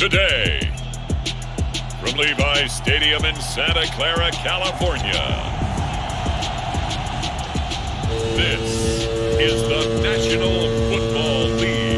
today. From Levi's Stadium in Santa Clara, California, this is the National Football League.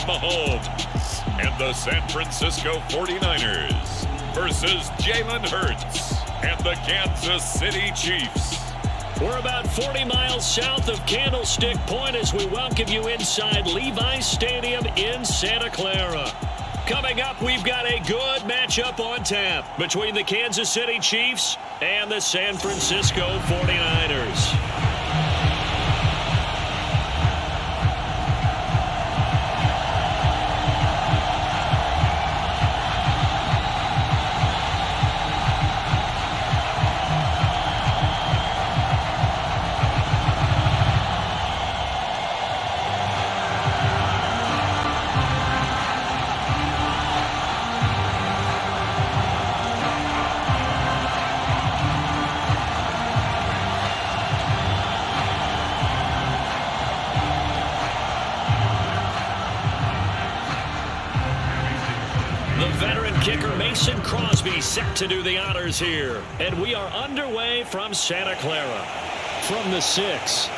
Mahomes and the San Francisco 49ers versus Jalen Hurts and the Kansas City Chiefs. We're about 40 miles south of Candlestick Point as we welcome you inside Levi's Stadium in Santa Clara. Coming up, we've got a good matchup on tap between the Kansas City Chiefs and the San Francisco 49ers. Set to do the honors here, and we are underway from Santa Clara. From the 6.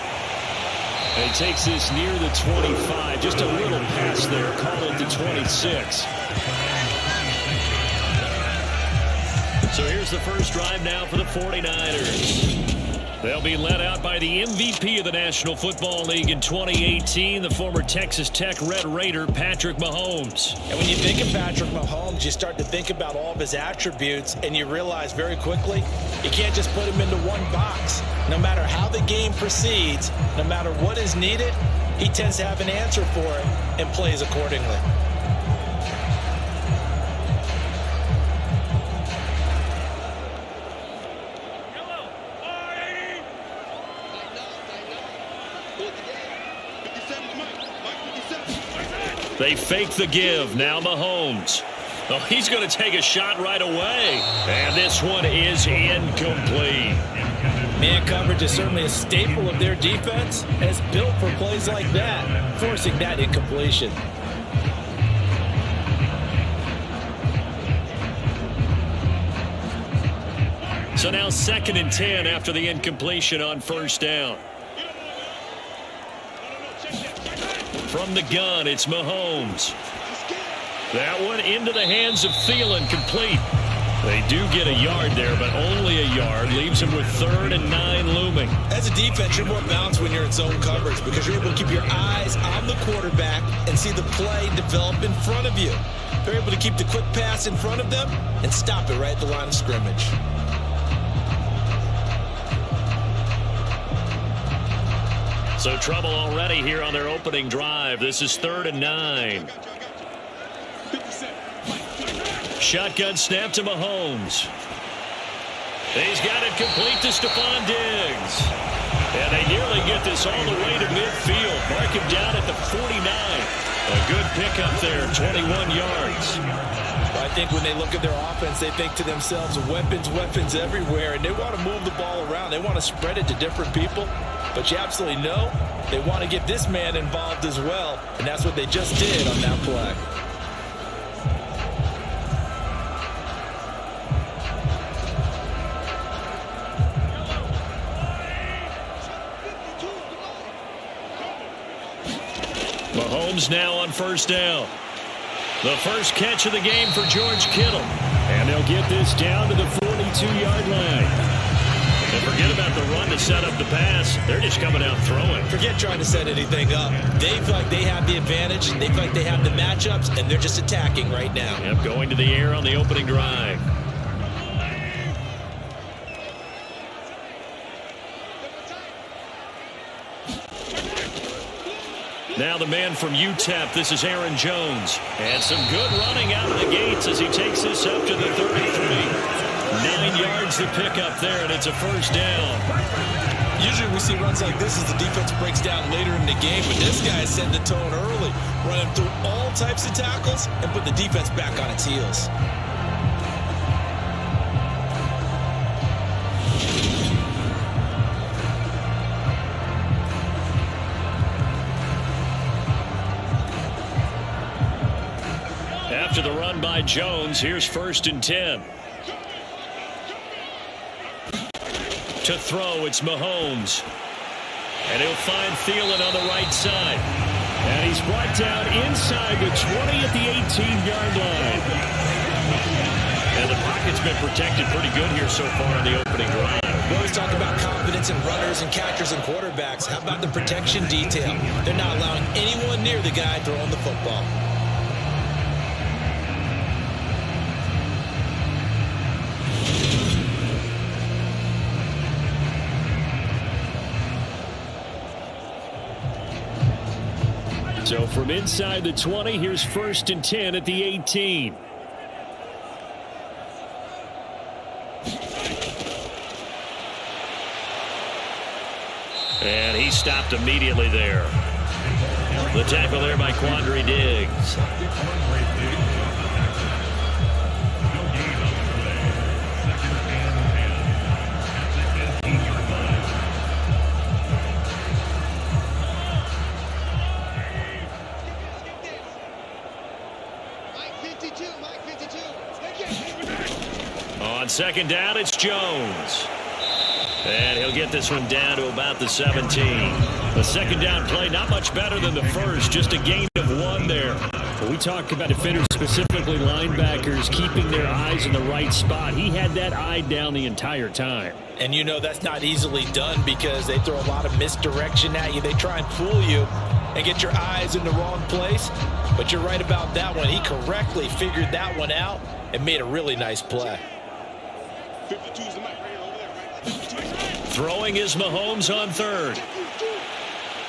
And he takes this near the 25, just a little pass there, called it the 26. So here's the first drive now for the 49ers. They'll be led out by the MVP of the National Football League in 2018, the former Texas Tech Red Raider, Patrick Mahomes. And when you think of Patrick Mahomes, you start to think about all of his attributes, and you realize very quickly, you can't just put him into one box. No matter how the game proceeds, no matter what is needed, he tends to have an answer for it and plays accordingly. They fake the give. Now Mahomes. Oh, he's going to take a shot right away. And this one is incomplete. Man coverage is certainly a staple of their defense, and it's built for plays like that, forcing that incompletion. So now 2nd and 10 after the incompletion on first down. From the gun, it's Mahomes. That one into the hands of Thielen, complete. They do get a yard there, but only a yard. Leaves him with 3rd and 9 looming. As a defense, you're more balanced when you're in zone coverage because you're able to keep your eyes on the quarterback and see the play develop in front of you. They're able to keep the quick pass in front of them and stop it right at the line of scrimmage. So trouble already here on their opening drive. This is 3rd and 9. Shotgun snap to Mahomes. He's got it complete to Stephon Diggs. And they nearly get this all the way to midfield. Mark him down at the 49. A good pickup there, 21 yards. I think when they look at their offense, they think to themselves, weapons everywhere, and they want to move the ball around. They want to spread it to different people. But you absolutely know they want to get this man involved as well, and that's what they just did on that play. Mahomes now on first down. The first catch of the game for George Kittle. And they'll get this down to the 42-yard line. And forget about the run to set up the pass. They're just coming out throwing. Forget trying to set anything up. They feel like they have the advantage. They feel like they have the matchups, and they're just attacking right now. Yep, going to the air on the opening drive. Now the man from UTEP, this is Aaron Jones. And some good running out of the gates as he takes this up to the 33. 9 yards to pick up there, and it's a first down. Usually we see runs like this as the defense breaks down later in the game, but this guy set the tone early, running through all types of tackles and put the defense back on its heels. After the run by Jones, here's 1st and 10. To throw, it's Mahomes. And he'll find Thielen on the right side. And he's brought down inside the 20 at the 18-yard line. And the pocket's been protected pretty good here so far in the opening drive. We always talk about confidence in runners and catchers and quarterbacks. How about the protection detail? They're not allowing anyone near the guy throwing the football. So from inside the 20, here's 1st and 10 at the 18. And he stopped immediately there. The tackle there by Quandre Diggs. On 2nd down, it's Jones. And he'll get this one down to about the 17. The 2nd down play, not much better than the first, just a gain of 1 there. When we talk about defenders, specifically linebackers, keeping their eyes in the right spot, he had that eye down the entire time. And you know that's not easily done because they throw a lot of misdirection at you. They try and fool you and get your eyes in the wrong place. But you're right about that one. He correctly figured that one out and made a really nice play. Throwing is Mahomes on 3rd.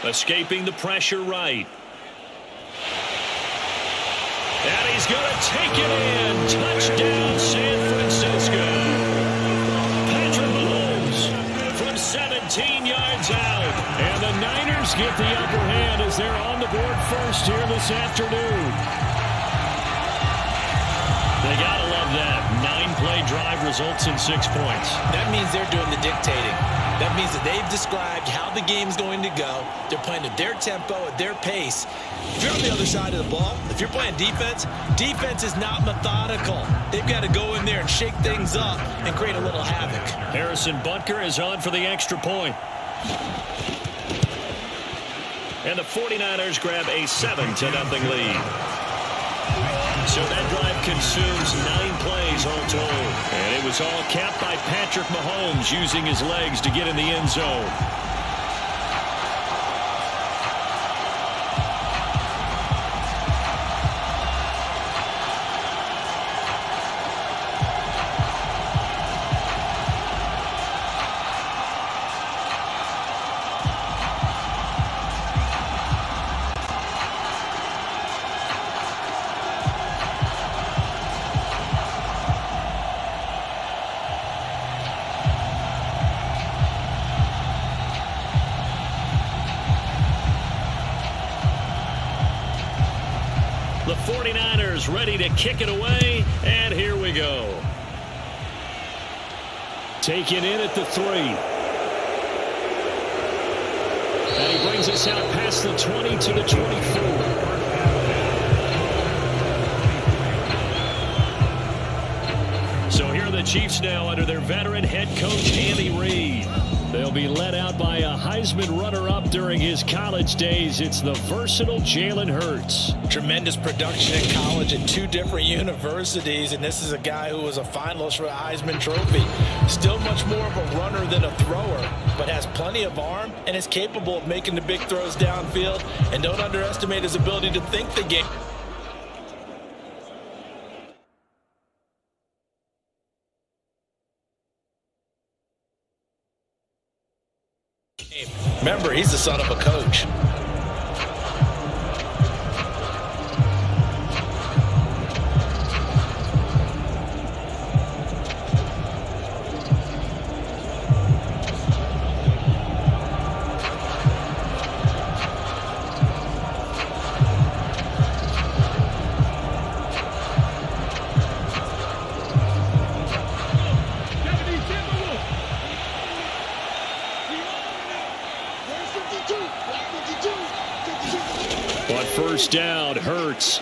Escaping the pressure right. And he's going to take it in. Touchdown, San Francisco. Patrick Mahomes from 17 yards out. And the Niners get the upper hand as they're on the board first here this afternoon. They got to love that. 9-play drive results in 6 points. That means they're doing the dictating. That means that they've described how the game's going to go. They're playing at their tempo, at their pace. If you're on the other side of the ball, if you're playing defense, defense is not methodical. They've got to go in there and shake things up and create a little havoc. Harrison Butker is on for the extra point. And the 49ers grab a 7-0 lead. So that drive consumes 9 plays all told. And it was all capped by Patrick Mahomes using his legs to get in the end zone. The 49ers ready to kick it away, and here we go. Taken in at the 3. And he brings us out past the 20 to the 24. So here are the Chiefs now under their veteran head coach, Andy Reid. They'll be led out by a Heisman runner-up during his college days. It's the versatile Jalen Hurts. Tremendous production in college at 2 different universities, and this is a guy who was a finalist for the Heisman Trophy. Still much more of a runner than a thrower, but has plenty of arm and is capable of making the big throws downfield. And don't underestimate his ability to think the game. Remember, he's the son of a coach. On first down, Hurts.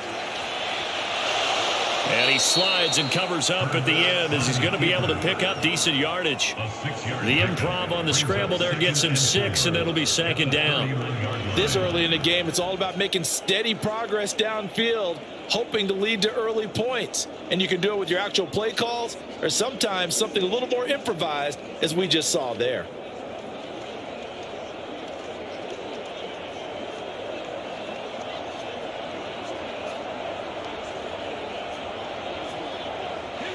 And he slides and covers up at the end as he's going to be able to pick up decent yardage. The improv on the scramble there gets him 6, and it'll be second down. This early in the game, it's all about making steady progress downfield, hoping to lead to early points. And you can do it with your actual play calls or sometimes something a little more improvised, as we just saw there.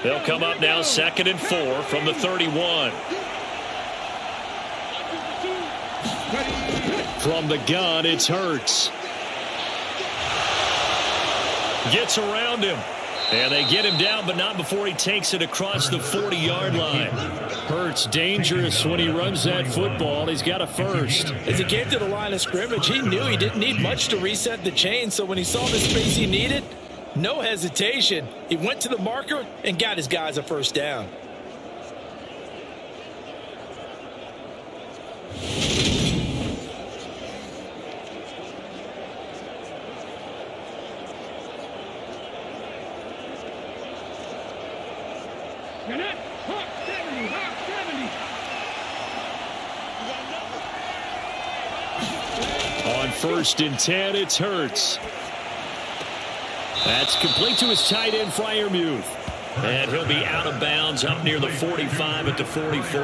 They'll come up now 2nd and 4 from the 31. From the gun, it's Hurts. Gets around him. And they get him down, but not before he takes it across the 40-yard line. Hurts dangerous when he runs that football. He's got a first. As he came to the line of scrimmage, he knew he didn't need much to reset the chain, so when he saw the space he needed, no hesitation. He went to the marker and got his guys a first down. On 1st and 10, it's Hurts. That's complete to his tight end, Freiermuth. And he'll be out of bounds up near the 45 at the 44.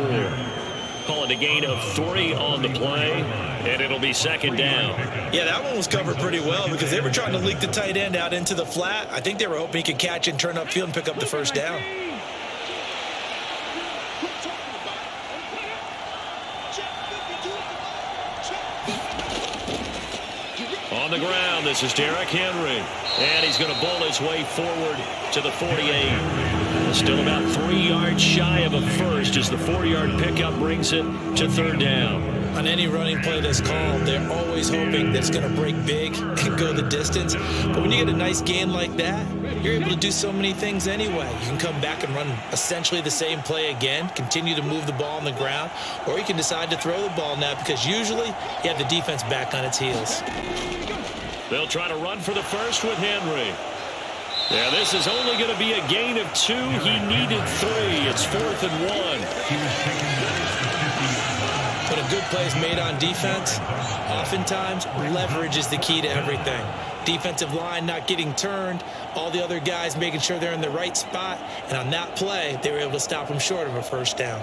Call it a gain of 3 on the play, and it'll be second down. Yeah, that one was covered pretty well because they were trying to leak the tight end out into the flat. I think they were hoping he could catch and turn upfield and pick up the first down. On the ground, this is Derrick Henry. And he's going to bowl his way forward to the 48. Still about 3 yards shy of a first as the 4-yard pickup brings it to 3rd down. On any running play that's called, they're always hoping that it's going to break big and go the distance. But when you get a nice gain like that, you're able to do so many things anyway. You can come back and run essentially the same play again, continue to move the ball on the ground, or you can decide to throw the ball now because usually you have the defense back on its heels. They'll try to run for the first with Henry. Yeah, this is only going to be a gain of 2. He needed 3. It's 4th and 1. But a good play is made on defense. Oftentimes, leverage is the key to everything. Defensive line not getting turned, all the other guys making sure they're in the right spot. And on that play, they were able to stop him short of a first down.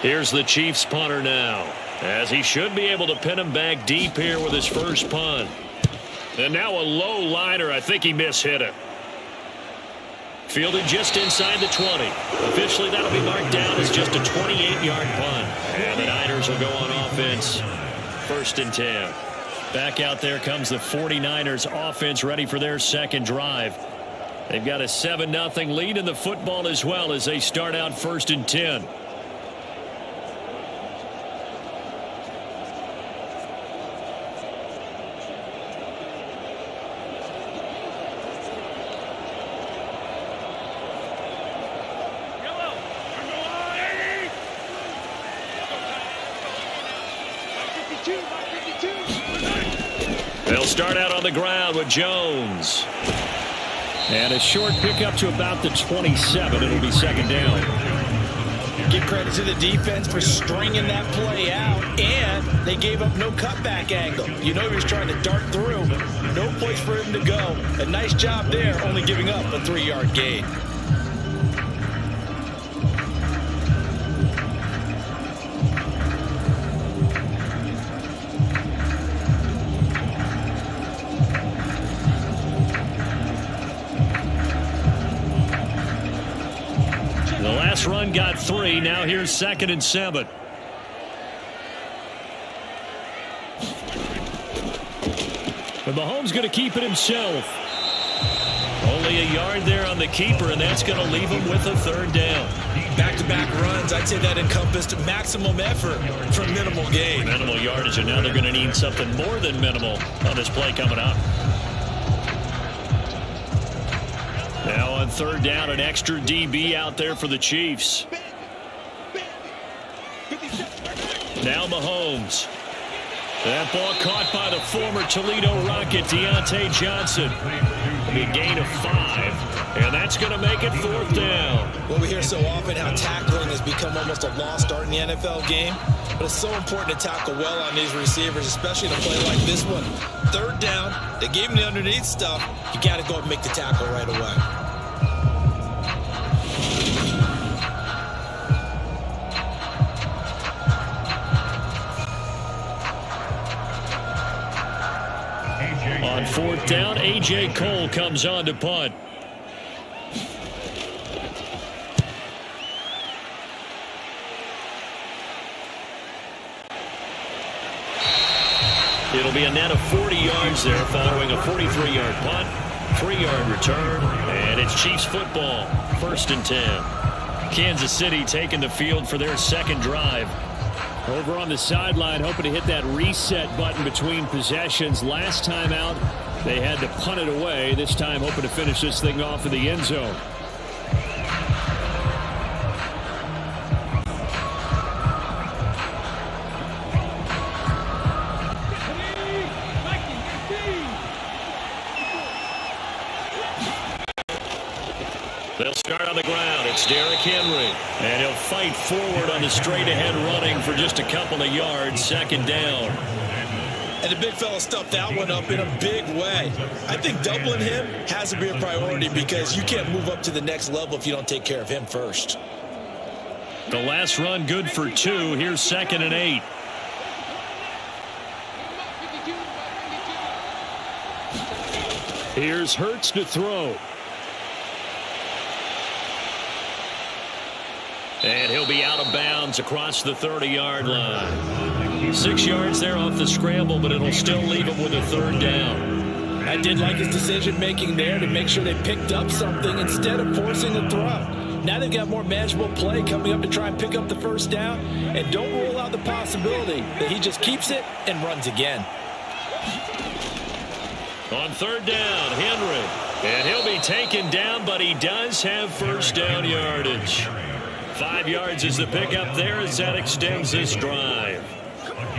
Here's the Chiefs punter now, as he should be able to pin him back deep here with his first punt. And now a low liner. I think he mishit it. Fielded just inside the 20. Officially, that'll be marked down as just a 28-yard punt. And the Niners will go on offense. 1st and 10. Back out there comes the 49ers offense ready for their second drive. They've got a 7-0 lead in the football as well as they start out 1st and 10. They'll start out on the ground with Jones. And a short pickup to about the 27. It'll be second down. Give credit to the defense for stringing that play out, and they gave up no cutback angle. You know he was trying to dart through. No place for him to go. A nice job there, only giving up a 3-yard gain. Run got 3. Now here's 2nd and 7. But Mahomes going to keep it himself. Only only a yard there on the keeper, and that's going to leave him with a third down. Back-to-back runs, I'd say that encompassed maximum effort for minimal gain. Minimal yardage, and now they're going to need something more than minimal on this play coming up. Now on third down, an extra DB out there for the Chiefs. Now Mahomes. That ball caught by the former Toledo Rocket, Deontay Johnson. A gain of 5, and that's going to make it fourth down. Well, we hear so often how tackling has become almost a lost art in the NFL game, but it's so important to tackle well on these receivers, especially in a play like this one. Third down, they gave him the underneath stuff. You got to go and make the tackle right away. On fourth down, A.J. Cole comes on to punt. It'll be a net of 40 yards there following a 43-yard punt, 3-yard return, and it's Chiefs football, 1st and 10. Kansas City taking the field for their second drive. Over on the sideline, hoping to hit that reset button between possessions. Last time out, they had to punt it away. This time, hoping to finish this thing off in the end zone. They'll start on the ground. It's Derrick Henry. And he'll fight forward on the straight-ahead running for just a couple of yards. 2nd down. And the big fella stuffed that one up in a big way. I think doubling him has to be a priority because you can't move up to the next level if you don't take care of him first. The last run good for 2. Here's 2nd and 8. Here's Hurts to throw. And he'll be out of bounds across the 30-yard line. 6 yards there off the scramble, but it'll still leave him with a 3rd down. I did like his decision-making there to make sure they picked up something instead of forcing the throw. Now they've got more manageable play coming up to try and pick up the 1st down. And don't rule out the possibility that he just keeps it and runs again. On 3rd down, Henry. And he'll be taken down, but he does have 1st down yardage. 5 yards is the pickup there as that extends this drive.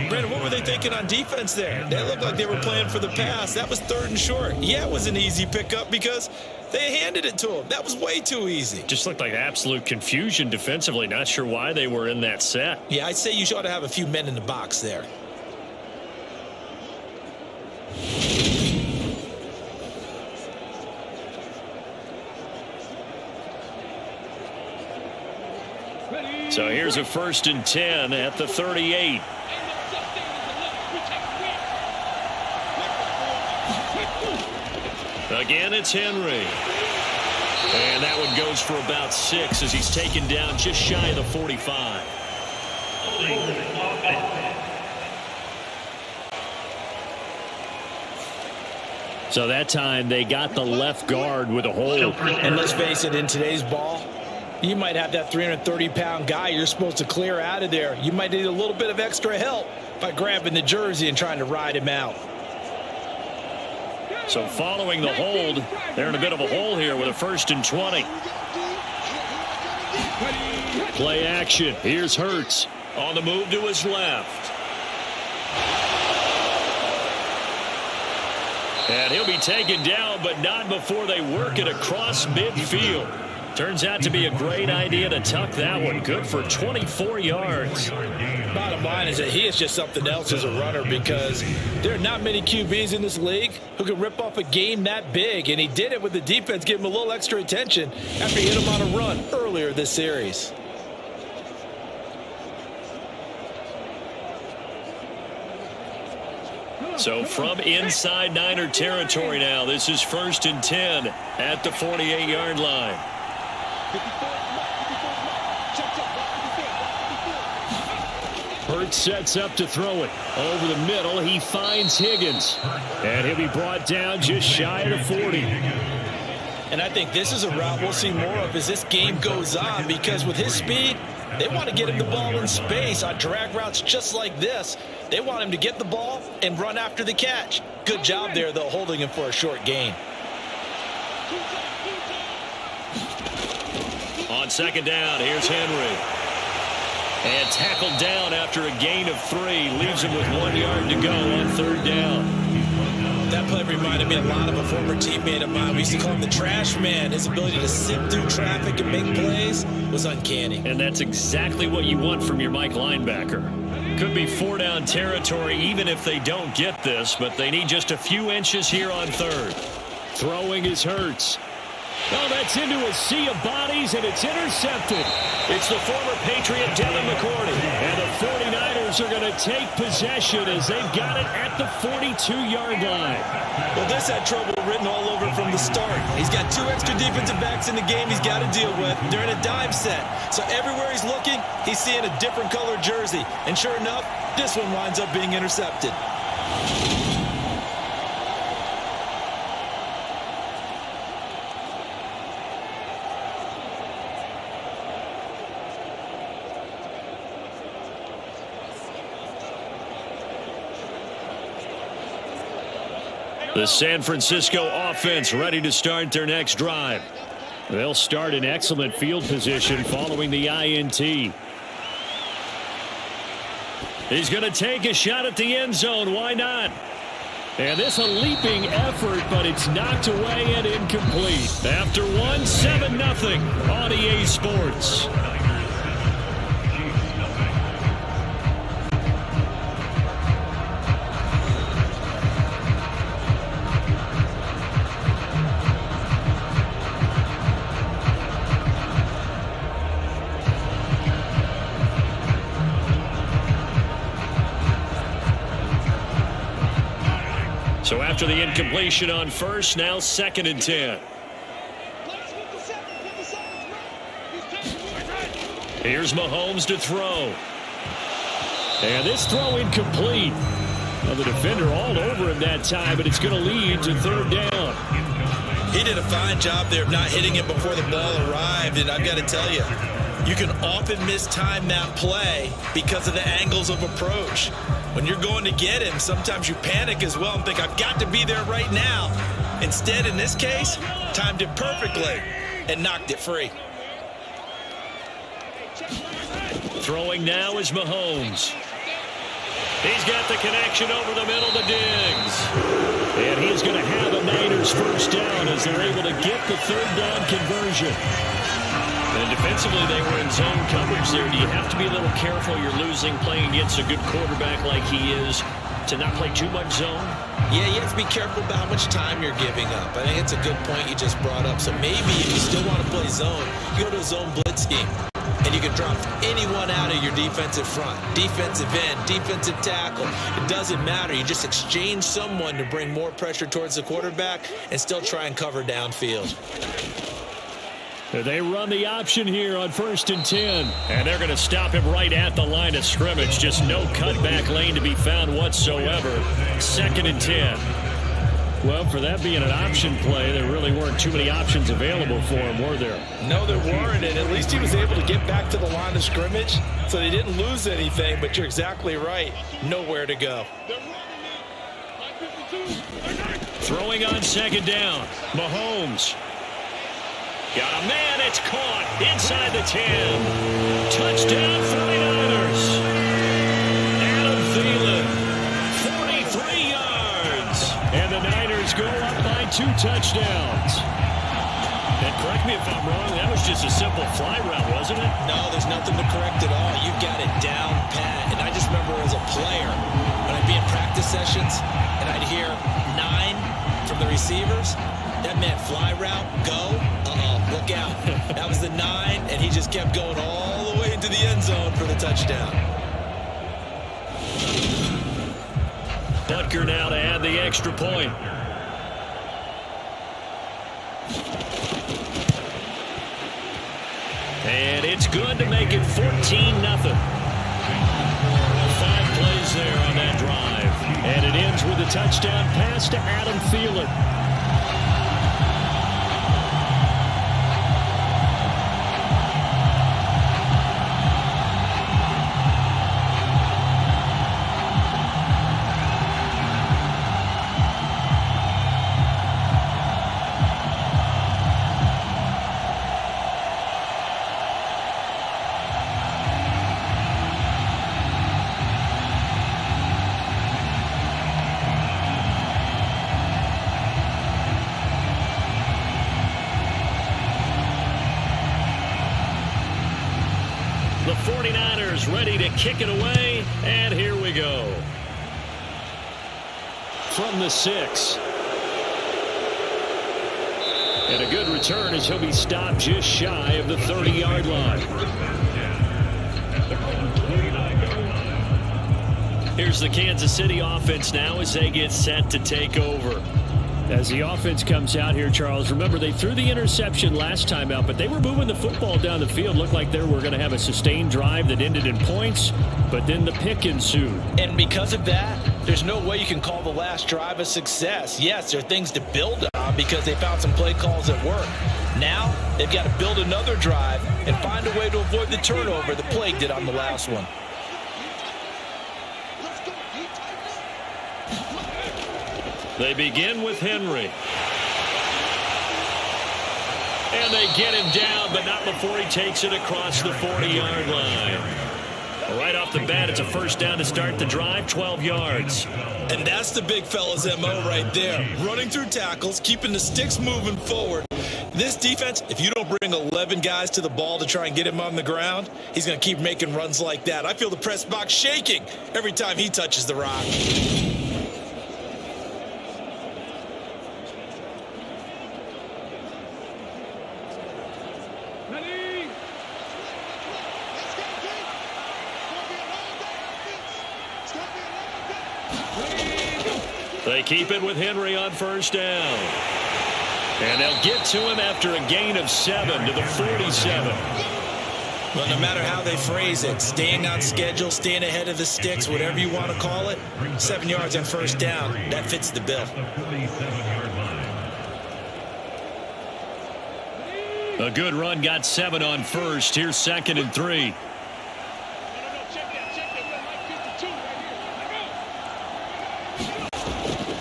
Brandon, what were they thinking on defense there? They looked like they were playing for the pass. That was 3rd and short. Yeah, it was an easy pickup because they handed it to him. That was way too easy. Just looked like absolute confusion defensively. Not sure why they were in that set. Yeah, I'd say you ought to have a few men in the box there. So here's a 1st and 10 at the 38. Again, it's Henry. And that one goes for about 6 as he's taken down just shy of the 45. So that time they got the left guard with a hold. And let's face it, in today's ball, you might have that 330-pound guy you're supposed to clear out of there. You might need a little bit of extra help by grabbing the jersey and trying to ride him out. So following the hold, they're in a bit of a hole here with a 1st and 20. Play action. Here's Hurts on the move to his left. And he'll be taken down, but not before they work it across midfield. Turns out to be a great idea to tuck that one. Good for 24 yards. Bottom line is that he is just something else as a runner because there are not many QBs in this league who can rip off a game that big, and he did it with the defense giving him a little extra attention after he hit him on a run earlier this series. So from inside Niner territory now, this is 1st and 10 at the 48-yard line. Hurts sets up to throw it over the middle. He finds Higgins, and he'll be brought down just shy of the 40. And I think this is a route we'll see more of as this game goes on, because with his speed, they want to get him the ball in space on drag routes just like this. They want him to get the ball and run after the catch. Good job there, though, holding him for a short gain. On second down, here's Henry. And tackled down after a gain of 3. Leaves him with 1 yard to go on third down. That play reminded me a lot of a former teammate of mine. We used to call him the trash man. His ability to sift through traffic and make plays was uncanny. And that's exactly what you want from your Mike linebacker. Could be 4-down territory even if they don't get this, but they need just a few inches here on third. Throwing is Hurts. Oh, that's into a sea of bodies, and it's intercepted. It's the former Patriot Devin McCourty. And the 49ers are going to take possession as they've got it at the 42-yard line. Well, this had trouble written all over from the start. He's got 2 extra defensive backs in the game he's got to deal with. They're in a dime set. So everywhere he's looking, he's seeing a different color jersey. And sure enough, this one winds up being intercepted. The San Francisco offense ready to start their next drive. They'll start in excellent field position following the INT. He's going to take a shot at the end zone. Why not? And this a leaping effort, but it's knocked away and incomplete. After 7-0 on EA Sports. So after the incompletion on first, now 2nd and 10. Here's Mahomes to throw. And this throw incomplete. Well, the defender all over him that time, but it's going to lead to 3rd down. He did a fine job there of not hitting it before the ball arrived, and I've got to tell you, you can often mistime that play because of the angles of approach. When you're going to get him, sometimes you panic as well and think, I've got to be there right now. Instead, in this case, timed it perfectly and knocked it free. Throwing now is Mahomes. He's got the connection over the middle to Diggs. And he's going to have a Niners 1st down as they're able to get the 3rd down conversion. And defensively, they were in zone coverage there. Do you have to be a little careful? You're losing playing against a good quarterback like he is to not play too much zone? Yeah, you have to be careful about how much time you're giving up. I think it's a good point you just brought up. So maybe if you still want to play zone, you go to a zone blitz scheme. And you can drop anyone out of your defensive front. Defensive end, defensive tackle. It doesn't matter. You just exchange someone to bring more pressure towards the quarterback and still try and cover downfield. They run the option here on 1st and 10. And they're going to stop him right at the line of scrimmage. Just no cutback lane to be found whatsoever. 2nd and 10. Well, for that being an option play, there really weren't too many options available for him, were there? No, there weren't, and at least he was able to get back to the line of scrimmage, so they didn't lose anything, but you're exactly right. Nowhere to go. Throwing on 2nd down. Mahomes. Got a man, it's caught inside the 10. Touchdown 49ers. Adam Thielen, 43 yards. And the Niners go up by 2 touchdowns. And correct me if I'm wrong, that was just a simple fly route, wasn't it? No, there's nothing to correct at all. You've got it down pat. And I just remember as a player, when I'd be in practice sessions, and I'd hear 9 from the receivers, that meant fly route, go, look out. That was the 9, and he just kept going all the way into the end zone for the touchdown. Butker now to add the extra point. And it's good to make it 14-0. 5 plays there on that drive. And it ends with a touchdown pass to Adam Thielen. is ready to kick it away, and here we go. From the 6. And a good return as he'll be stopped just shy of the 30-yard line. Here's the Kansas City offense now as they get set to take over. As the offense comes out here, Charles, remember they threw the interception last time out, but they were moving the football down the field. Looked like they were going to have a sustained drive that ended in points, but then the pick ensued. And because of that, there's no way you can call the last drive a success. Yes, there are things to build on because they found some play calls that work. Now, they've got to build another drive and find a way to avoid the turnover the plague did on the last one. They begin with Henry. And they get him down, but not before he takes it across the 40-yard line. Right off the bat, it's a first down to start the drive, 12 yards. And that's the big fella's MO right there. Running through tackles, keeping the sticks moving forward. This defense, if you don't bring 11 guys to the ball to try and get him on the ground, he's going to keep making runs like that. I feel the press box shaking every time he touches the rock. They keep it with Henry on first down. And they'll get to him after a gain of 7 to the 47. Well, no matter how they phrase it, staying on schedule, staying ahead of the sticks, whatever you want to call it, 7 yards on first down, that fits the bill. A good run got 7 on first. Here's 2nd and 3.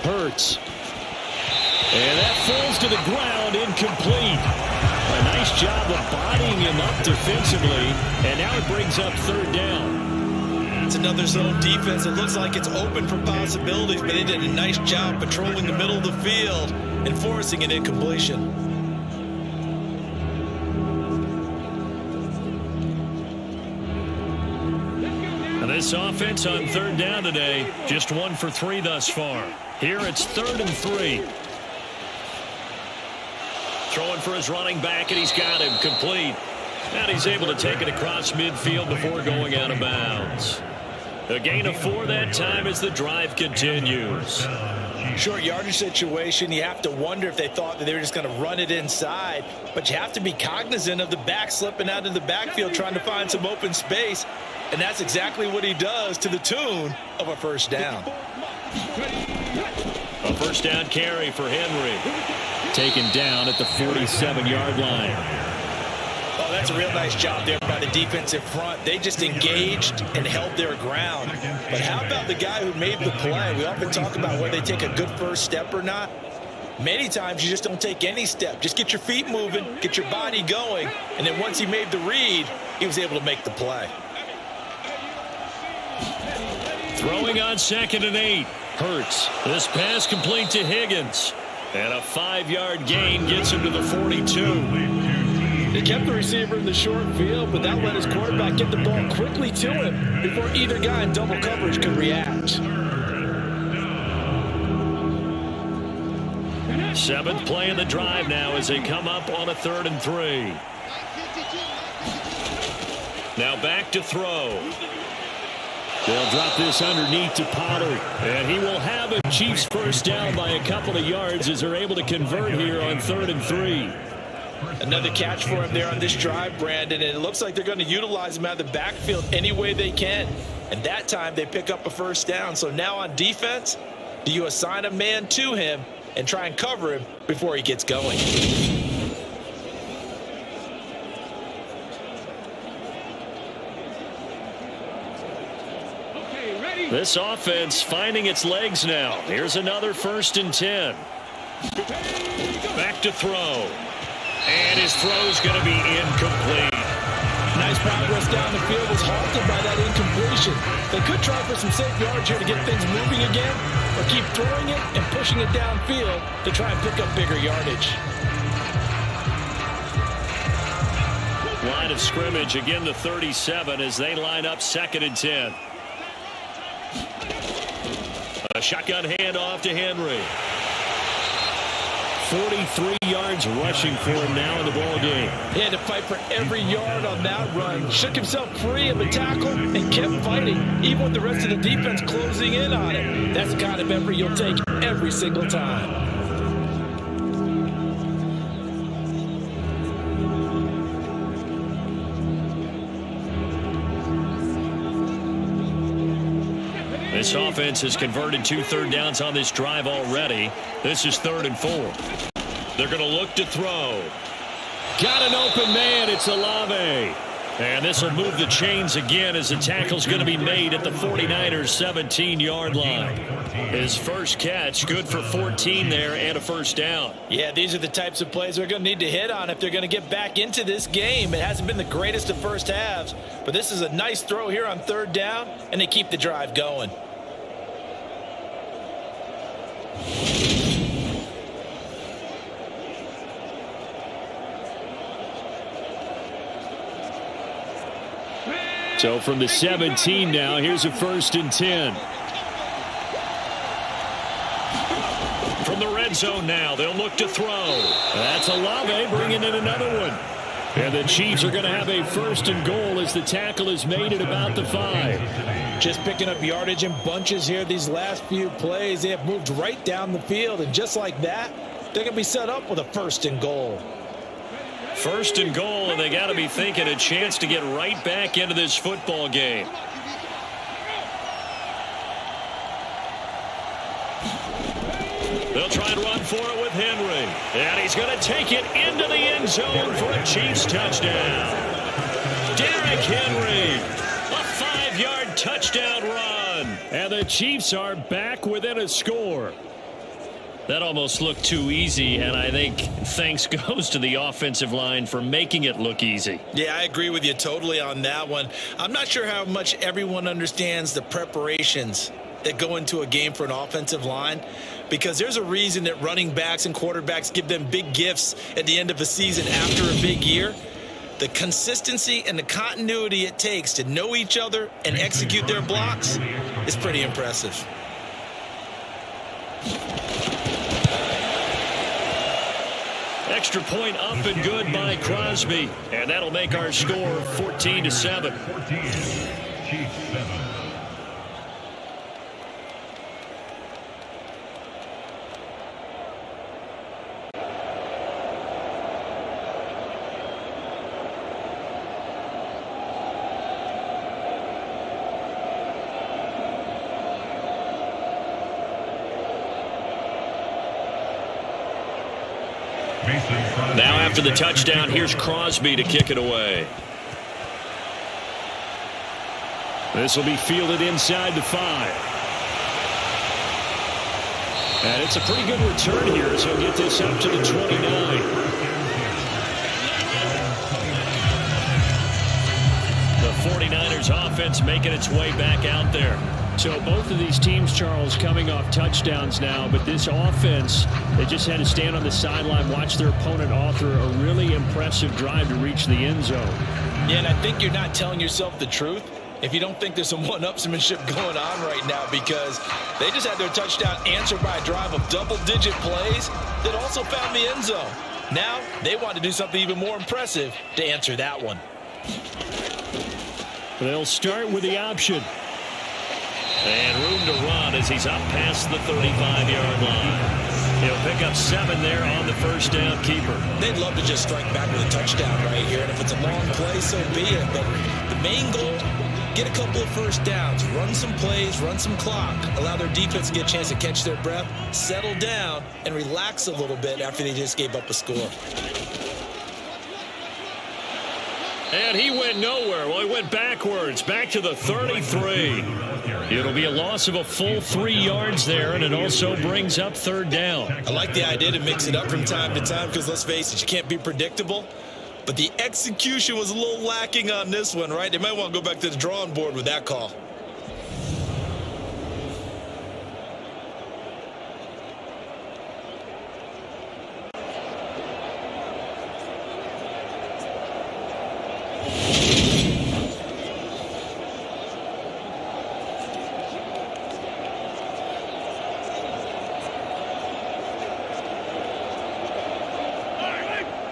Hurts. And that falls to the ground, incomplete. A nice job of bodying him up defensively, and now it brings up 3rd down. It's another zone defense. It looks like it's open for possibilities, but they did a nice job patrolling the middle of the field and forcing an incompletion. This offense on 3rd down today, just 1 for 3 thus far. Here it's 3rd and 3. Throwing for his running back, and he's got him complete. And he's able to take it across midfield before going out of bounds. A gain of 4 that time as the drive continues. Short yardage situation, you have to wonder if they thought that they were just going to run it inside. But you have to be cognizant of the back slipping out of the backfield trying to find some open space. And that's exactly what he does to the tune of a first down. A first down carry for Henry. Taken down at the 47-yard line. Oh, that's a real nice job there by the defensive front. They just engaged and held their ground. But how about the guy who made the play? We often talk about whether they take a good first step or not. Many times you just don't take any step. Just get your feet moving, get your body going, and then once he made the read, he was able to make the play. Throwing on 2nd and 8. Hurts. This pass complete to Higgins. And a 5-yard gain gets him to the 42. They kept the receiver in the short field, but that let his quarterback get the ball quickly to him before either guy in double coverage could react. 7th play of the drive now as they come up on a 3rd and 3. Now back to throw. They'll drop this underneath to Potter, and he will have a Chiefs first down by a couple of yards as they're able to convert here on 3rd and 3. Another catch for him there on this drive, Brandon, and it looks like they're going to utilize him out of the backfield any way they can. And that time they pick up a first down. So now on defense, do you assign a man to him and try and cover him before he gets going? This offense finding its legs now. Here's another 1st and 10. Back to throw. And his throw's going to be incomplete. Nice progress down the field was halted by that incompletion. They could try for some safe yards here to get things moving again, or keep throwing it and pushing it downfield to try and pick up bigger yardage. Line of scrimmage again to 37 as they line up 2nd and 10. A shotgun handoff to Henry. 43 yards rushing for him now in the ball game. He had to fight for every yard on that run. Shook himself free of the tackle and kept fighting, even with the rest of the defense closing in on it. That's the kind of effort you'll take every single time. This offense has converted 2 third downs on this drive already. This is 3rd and 4. They're going to look to throw. Got an open man. It's Olave. And this will move the chains again as the tackle's going to be made at the 49ers 17-yard line. His first catch, good for 14 there and a first down. Yeah, these are the types of plays they're going to need to hit on if they're going to get back into this game. It hasn't been the greatest of first halves, but this is a nice throw here on 3rd down, and they keep the drive going. So from the 17 now, here's a 1st and 10. From the red zone now, they'll look to throw. That's Olave bringing in another one. And the Chiefs are going to have a 1st and goal as the tackle is made at about the 5. Just picking up yardage in bunches here these last few plays. They have moved right down the field, and just like that, they're going to be set up with a 1st and goal. 1st and goal, and they got to be thinking a chance to get right back into this football game. They'll try and run for it with Henry. And he's going to take it into the end zone for a Chiefs touchdown. Derrick Henry, a 5-yard touchdown run. And the Chiefs are back within a score. That almost looked too easy, and I think thanks goes to the offensive line for making it look easy. Yeah, I agree with you totally on that one. I'm not sure how much everyone understands the preparations that go into a game for an offensive line, because there's a reason that running backs and quarterbacks give them big gifts at the end of a season after a big year. The consistency and the continuity it takes to know each other and execute their blocks is pretty impressive. Extra point up and good by Crosby. And that'll make our score 14-7. Now after the touchdown, here's Crosby to kick it away. This will be fielded inside the 5. And it's a pretty good return here as he'll get this up to the 29. The 49ers offense making its way back out there. So both of these teams, Charles, coming off touchdowns now, but this offense, they just had to stand on the sideline, watch their opponent author a really impressive drive to reach the end zone. Yeah, and I think you're not telling yourself the truth if you don't think there's some one-upsmanship going on right now, because they just had their touchdown answered by a drive of double-digit plays that also found the end zone. Now they want to do something even more impressive to answer that one. They'll start with the option. And room to run as he's up past the 35-yard line. He'll pick up 7 there on the first down keeper. They'd love to just strike back with a touchdown right here, and if it's a long play, so be it. But the main goal, get a couple of first downs, run some plays, run some clock, allow their defense to get a chance to catch their breath, settle down, and relax a little bit after they just gave up a score. And he went nowhere. Well, he went backwards, back to the 33. It'll be a loss of a full 3 yards there, and it also brings up 3rd down. I like the idea to mix it up from time to time because, let's face it, you can't be predictable. But the execution was a little lacking on this one, right? They might want to go back to the drawing board with that call.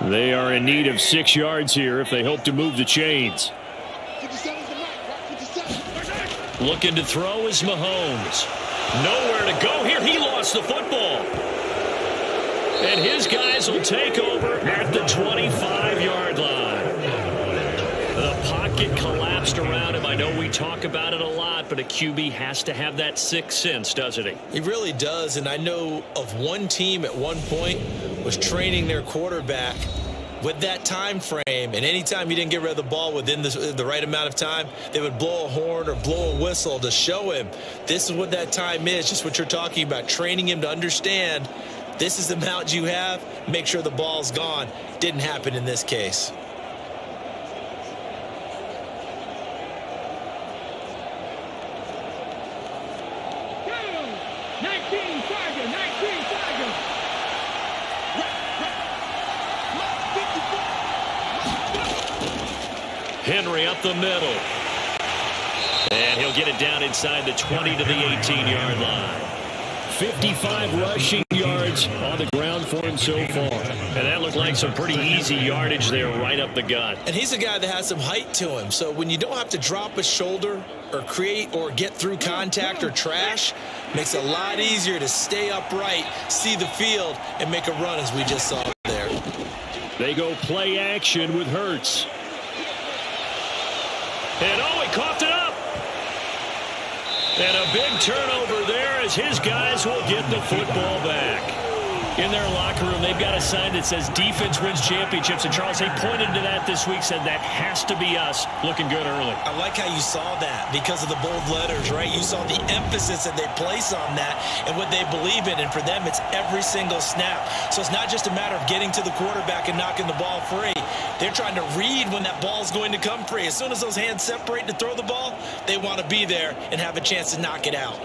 They are in need of 6 yards here if they hope to move the chains. Looking to throw is Mahomes. Nowhere to go here. He lost the football. And his guys will take over at the 25-yard line. The pocket collapsed around him. I know we talk about it a lot, but a QB has to have that sixth sense, doesn't he? He really does, and I know of one team at one point was training their quarterback with that time frame, and anytime he didn't get rid of the ball within the right amount of time, they would blow a horn or blow a whistle to show him this is what that time is, just what you're talking about, training him to understand this is the amount you have, make sure the ball's gone. Didn't happen in this case. Henry up the middle. And he'll get it down inside the 20 to the 18-yard line. 55 rushing yards on the ground for him so far. And that looked like some pretty easy yardage there right up the gut. And he's a guy that has some height to him. So when you don't have to drop a shoulder or create or get through contact or trash, makes it a lot easier to stay upright, see the field, and make a run as we just saw there. They go play action with Hurts. And he coughed it up. And a big turnover there as his guys will get the football back. In their locker room, they've got a sign that says defense wins championships. And Charles, they pointed to that this week, said that has to be us. Looking good early. I like how you saw that because of the bold letters, right? You saw the emphasis that they place on that and what they believe in. And for them, it's every single snap. So it's not just a matter of getting to the quarterback and knocking the ball free. They're trying to read when that ball's going to come free. As soon as those hands separate to throw the ball, they want to be there and have a chance to knock it out.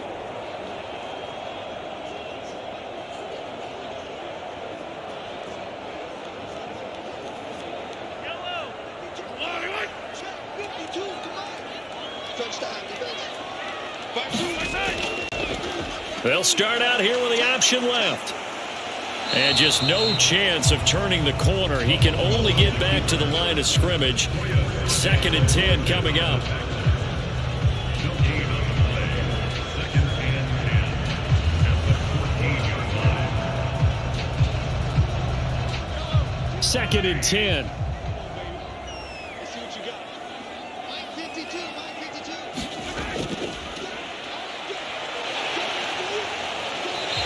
They'll start out here with the option left. And just no chance of turning the corner. He can only get back to the line of scrimmage. 2nd and 10 coming up. Second and 10.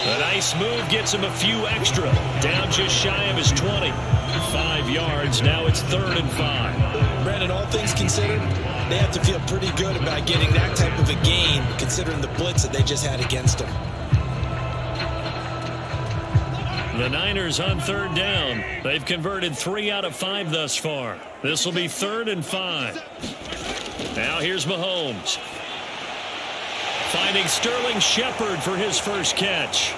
A nice move gets him a few extra. Down just shy of his 20. 5 yards. Now it's 3rd and 5. Brandon, all things considered, they have to feel pretty good about getting that type of a gain, considering the blitz that they just had against them. The Niners on 3rd down. They've converted 3 out of 5 thus far. This will be 3rd and 5. Now here's Mahomes. Finding Sterling Shepard for his first catch.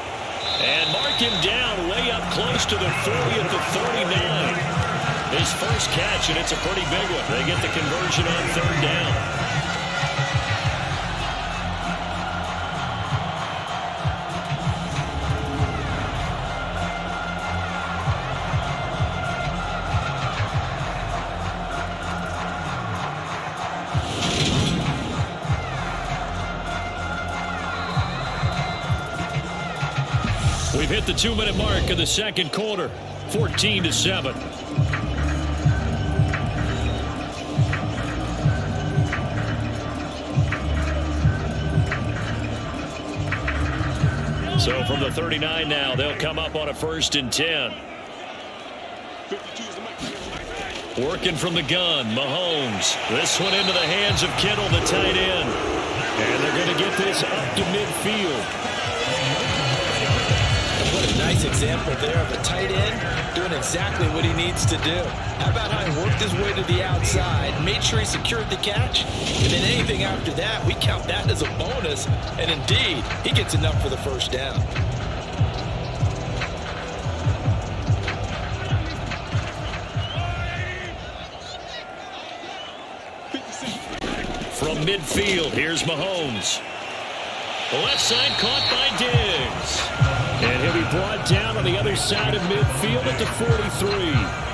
And mark him down way up close to the 40 at the 39. His first catch, and it's a pretty big one. They get the conversion on 3rd down. We've hit the 2-minute mark of the second quarter, 14-7. So from the 39 now, they'll come up on a 1st and 10. Working from the gun, Mahomes. This one into the hands of Kittle, the tight end. And they're going to get this up to midfield. What a nice example there of a tight end doing exactly what he needs to do. How about how he worked his way to the outside, made sure he secured the catch, and then anything after that, we count that as a bonus. And indeed, he gets enough for the 1st down. midfield. Here's Mahomes. The left side caught by Diggs. And he'll be brought down on the other side of midfield at the 43.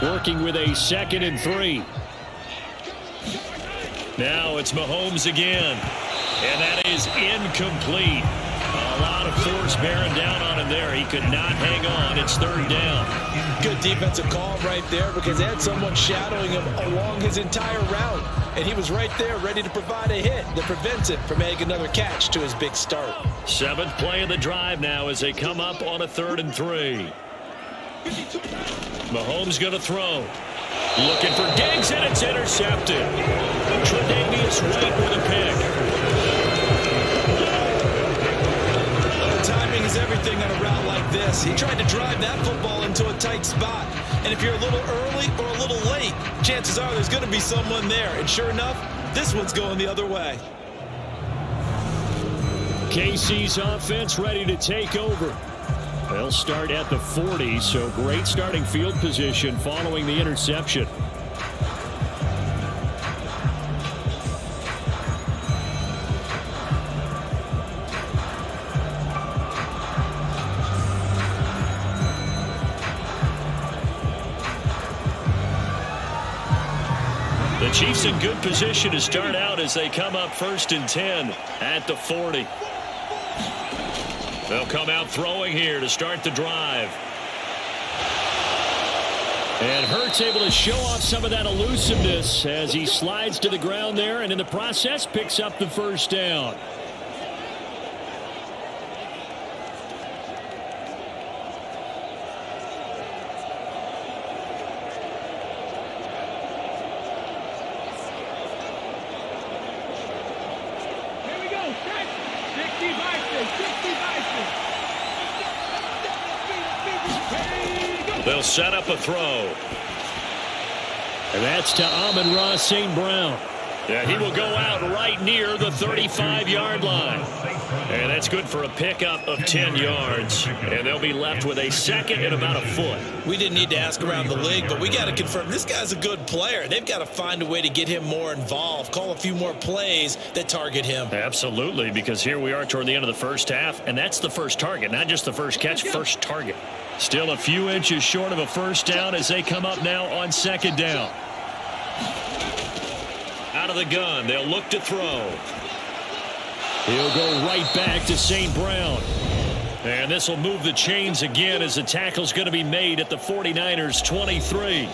Working with a 2nd and 3. Now it's Mahomes again. And that is incomplete. A lot of force bearing down on him there. He could not hang on. It's 3rd down. Good defensive call right there because they had someone shadowing him along his entire route. And he was right there ready to provide a hit that prevents him from making another catch to his big start. 7th play of the drive now as they come up on a 3rd and 3. Mahomes going to throw. Looking for Diggs, and it's intercepted. Tre'Davious White with a pick. Timing is everything on a route like this. He tried to drive that football into a tight spot. And if you're a little early or a little late, chances are there's going to be someone there. And sure enough, this one's going the other way. KC's offense ready to take over. They'll start at the 40, so great starting field position following the interception. The Chiefs in good position to start out as they come up 1st and 10 at the 40. They'll come out throwing here to start the drive. And Hurts able to show off some of that elusiveness as he slides to the ground there and in the process picks up the 1st down. They'll set up a throw. And that's to Amon-Ra St. Brown. Yeah, he will go out right near the 35-yard line. And that's good for a pickup of 10 yards. And they'll be left with a 2nd and about a foot. We didn't need to ask around the league, but we got to confirm this guy's a good player. They've got to find a way to get him more involved, call a few more plays that target him. Absolutely, because here we are toward the end of the 1st half, and that's the first target, not just the first catch, first target. Still a few inches short of a 1st down as they come up now on 2nd down. Out of the gun, they'll look to throw. He'll go right back to St. Brown. And this will move the chains again as the tackle's going to be made at the 49ers 23.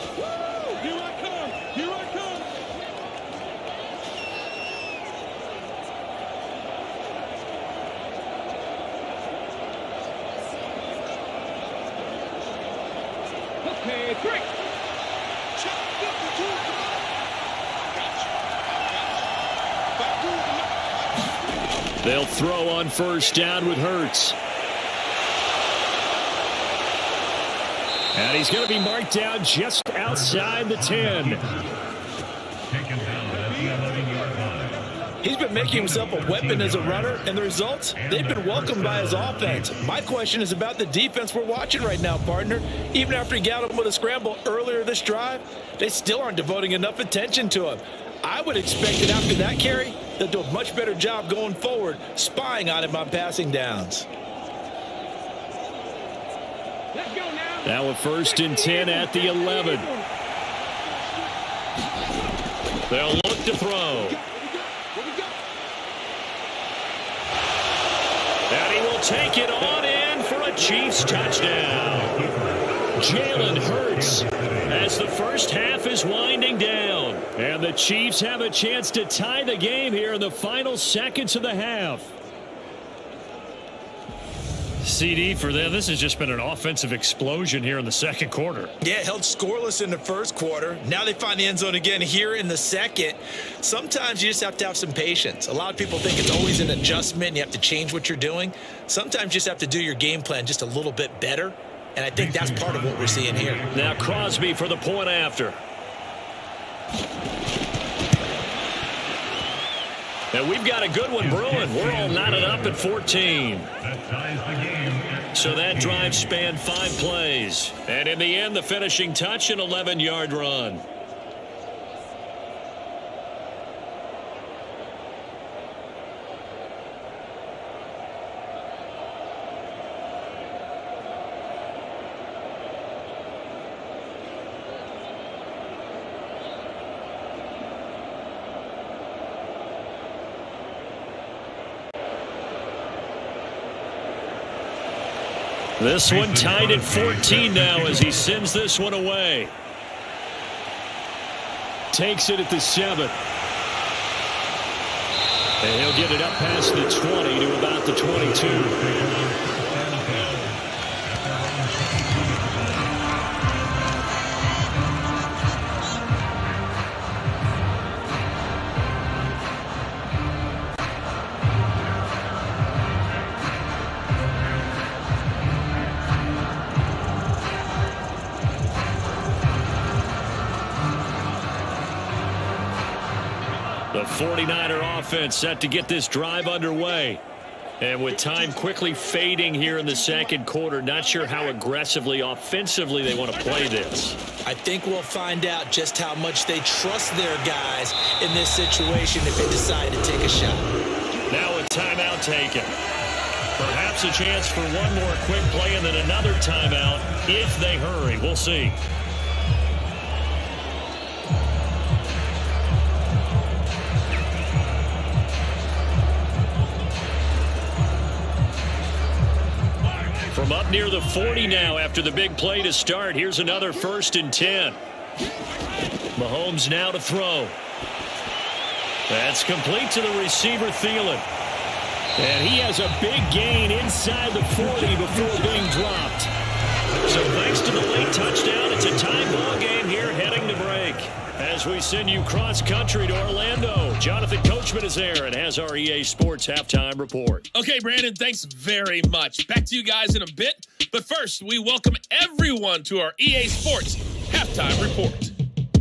They'll throw on 1st down with Hurts. And he's going to be marked down just outside the 10. He's been making himself a weapon as a runner, and the results, they've been welcomed by his offense. My question is about the defense we're watching right now, partner. Even after he got him with a scramble earlier this drive, they still aren't devoting enough attention to him. I would expect that after that carry, they'll do a much better job going forward, spying on him on passing downs. Now a 1st and 10 at the 11. They'll look to throw. And he will take it on in for a Chiefs touchdown. Jalen Hurts as the 1st half is winding down. And the Chiefs have a chance to tie the game here in the final seconds of the half. CD, for them, this has just been an offensive explosion here in the 2nd quarter. Yeah, held scoreless in the 1st quarter. Now they find the end zone again here in the 2nd. Sometimes you just have to have some patience. A lot of people think it's always an adjustment and you have to change what you're doing. Sometimes you just have to do your game plan just a little bit better. And I think that's part of what we're seeing here. Now Crosby for the point after. And we've got a good one brewing. We're all knotted up at 14. That ties the game. So that drive spanned 5 plays. And in the end, the finishing touch, an 11-yard run. This one tied at 14 now as he sends this one away. Takes it at the 7. And he'll get it up past the 20 to about the 22. The 49er offense set to get this drive underway. And with time quickly fading here in the second quarter, not sure how aggressively, offensively they want to play this. I think we'll find out just how much they trust their guys in this situation if they decide to take a shot. Now a timeout taken. Perhaps a chance for one more quick play and then another timeout if they hurry. We'll see. From up near the 40 now after the big play to start. Here's another 1st and 10. Mahomes now to throw. That's complete to the receiver, Thielen. And he has a big gain inside the 40 before being dropped. So thanks to the late touchdown, it's a tie ball game here heading to break. As we send you cross-country to Orlando, Jonathan Coachman is there and has our EA Sports Halftime Report. Okay, Brandon, thanks very much. Back to you guys in a bit. But first, we welcome everyone to our EA Sports Halftime Report.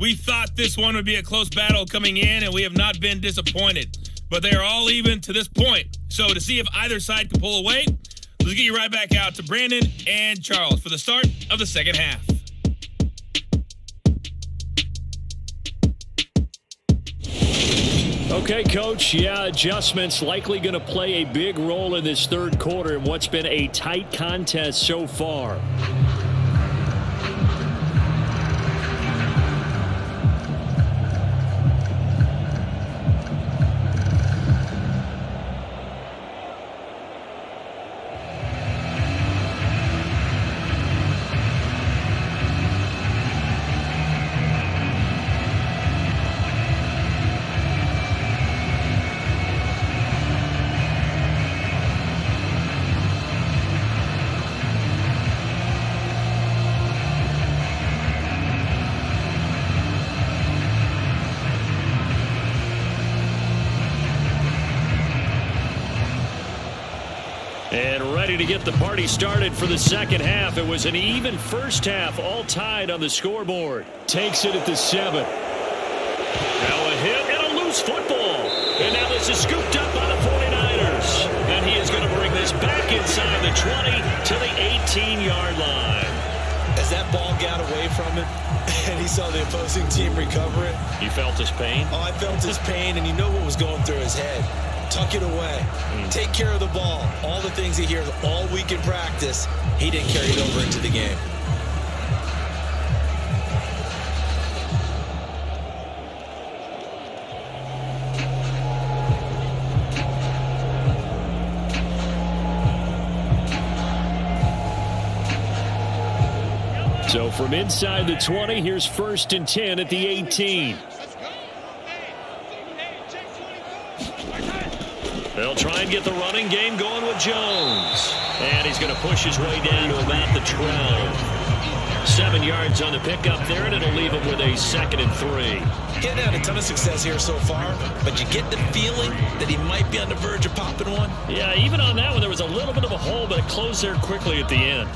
We thought this one would be a close battle coming in, and we have not been disappointed. But they are all even to this point. So to see if either side can pull away, let's get you right back out to Brandon and Charles for the start of the second half. Okay, Coach. Yeah, adjustments likely going to play a big role in this third quarter in what's been a tight contest so far. And ready to get the party started for the second half. It was an even first half, all tied on the scoreboard. Takes it at the 7. Now a hit and a loose football. And now this is scooped up by the 49ers. And he is going to bring this back inside the 20 to the 18-yard line. As that ball got away from him and he saw the opposing team recover it. You felt his pain? Oh, I felt his pain, and you know what was going through his head. Tuck it away. Take care of the ball. All the things he hears all week in practice, he didn't carry it over into the game. So from inside the 20, here's 1st and 10 at the 18. They'll try and get the running game going with Jones. And he's going to push his way down to about the 12. 7 yards on the pickup there, and it'll leave him with a 2nd and 3. Getting had a ton of success here so far, but you get the feeling that he might be on the verge of popping one. Yeah, even on that one, there was a little bit of a hole, but it closed there quickly at the end.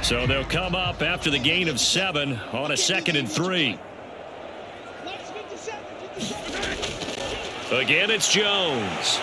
So they'll come up after the gain of 7 on a 2nd and 3. Again, it's Jones.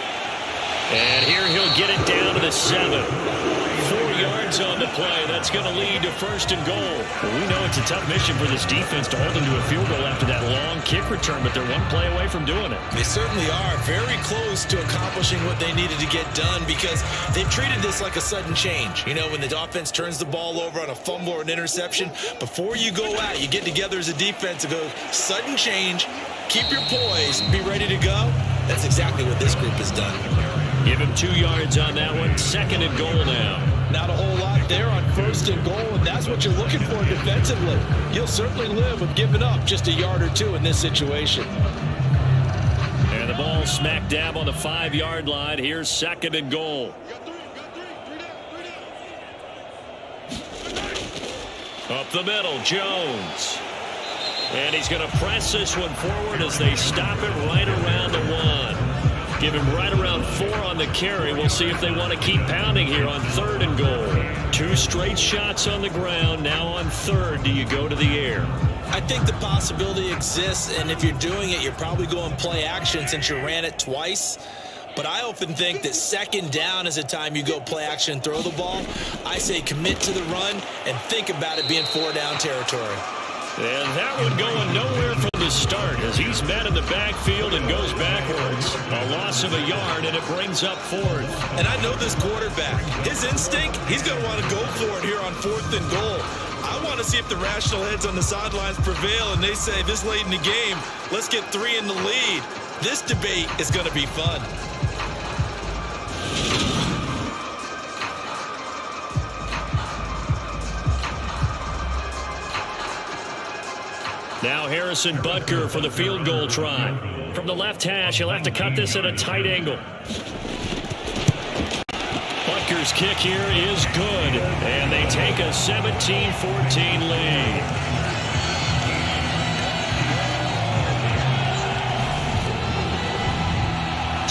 And here he'll get it down to the 7. 4 yards yards on the play. That's going to lead to 1st and goal. Well, we know it's a tough mission for this defense to hold them to a field goal after that long kick return, but they're one play away from doing it. They certainly are very close to accomplishing what they needed to get done because they've treated this like a sudden change. You know, when the offense turns the ball over on a fumble or an interception, before you go out, you get together as a defense and go, sudden change, keep your poise, be ready to go. That's exactly what this group has done. Give him 2 yards on that one. 2nd and goal now. Not a whole lot there on 1st and goal, and that's what you're looking for defensively. You'll certainly live with giving up just a yard or 2 in this situation. And the ball smack dab on the 5-yard line. Here's 2nd and goal. Up the middle, Jones. And he's going to press this one forward as they stop it right around the 1. Give him right around 4 on the carry. We'll see if they want to keep pounding here on 3rd and goal. 2 straight shots on the ground. Now on 3rd, do you go to the air? I think the possibility exists, and if you're doing it, you're probably going play action since you ran it twice. But I often think that 2nd down is the time you go play action and throw the ball. I say commit to the run and think about it being 4-down territory. And that one going nowhere from the start as he's met in the backfield and goes backwards. A loss of a yard, and it brings up 4th. And I know this quarterback. His instinct, he's going to want to go for it here on 4th and goal. I want to see if the rational heads on the sidelines prevail and they say this late in the game, let's get 3 in the lead. This debate is going to be fun. Now Harrison Butker for the field goal try. From the left hash, he'll have to cut this at a tight angle. Butker's kick here is good, and they take a 17-14 lead.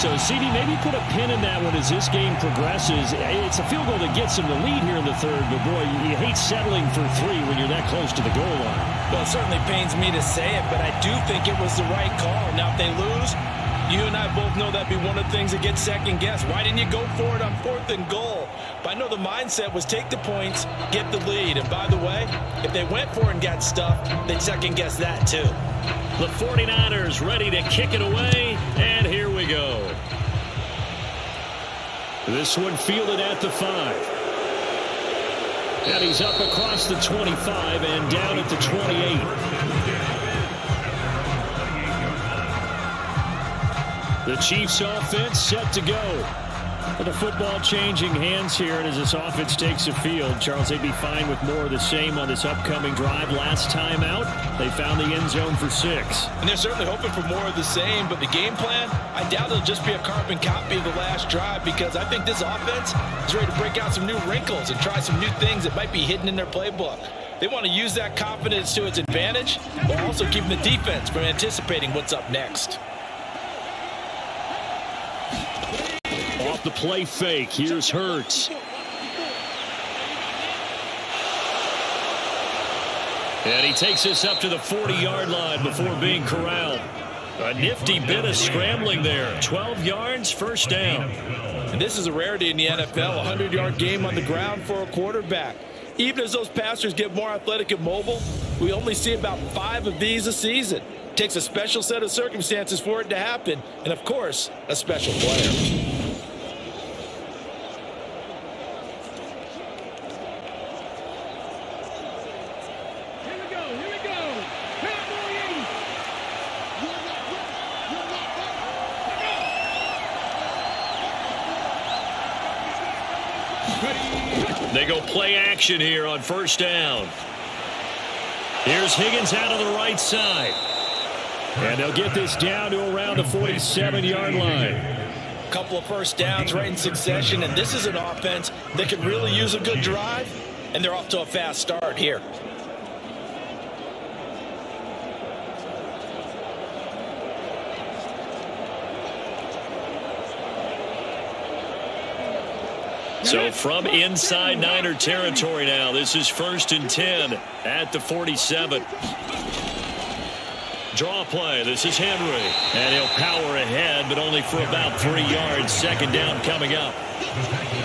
So, CD, maybe put a pin in that one as this game progresses. It's a field goal that gets them the lead here in the 3rd, but boy, you hate settling for 3 when you're that close to the goal line. Well, it certainly pains me to say it, but I do think it was the right call. Now, if they lose, you and I both know that'd be one of the things that gets second-guessed. Why didn't you go for it on 4th and goal? But I know the mindset was take the points, get the lead. And by the way, if they went for it and got stuffed, they'd second-guess that too. The 49ers ready to kick it away, and here we go. This one fielded at the 5. And he's up across the 25 and down at the 28. The Chiefs offense set to go. With the football changing hands here, and as this offense takes the field, Charles, they'd be fine with more of the same on this upcoming drive. Last time out, they found the end zone for 6. And they're certainly hoping for more of the same, but the game plan, I doubt it'll just be a carbon copy of the last drive because I think this offense is ready to break out some new wrinkles and try some new things that might be hidden in their playbook. They want to use that confidence to its advantage while also keeping the defense from anticipating what's up next. Off the play fake, here's Hurts. And he takes this up to the 40-yard line before being corralled. A nifty bit of scrambling there. 12 yards, 1st down. And this is a rarity in the NFL, a 100-yard game on the ground for a quarterback. Even as those passers get more athletic and mobile, we only see about 5 of these a season. It takes a special set of circumstances for it to happen, and of course, a special player. They go play action here on 1st down. Here's Higgins out of the right side. And they'll get this down to around the 47-yard line. A couple of 1st downs right in succession, and this is an offense that could really use a good drive, and they're off to a fast start here. So from inside Niner territory now, this is 1st and 10 at the 47. Draw play. This is Henry. And he'll power ahead, but only for about 3 yards. Second down coming up.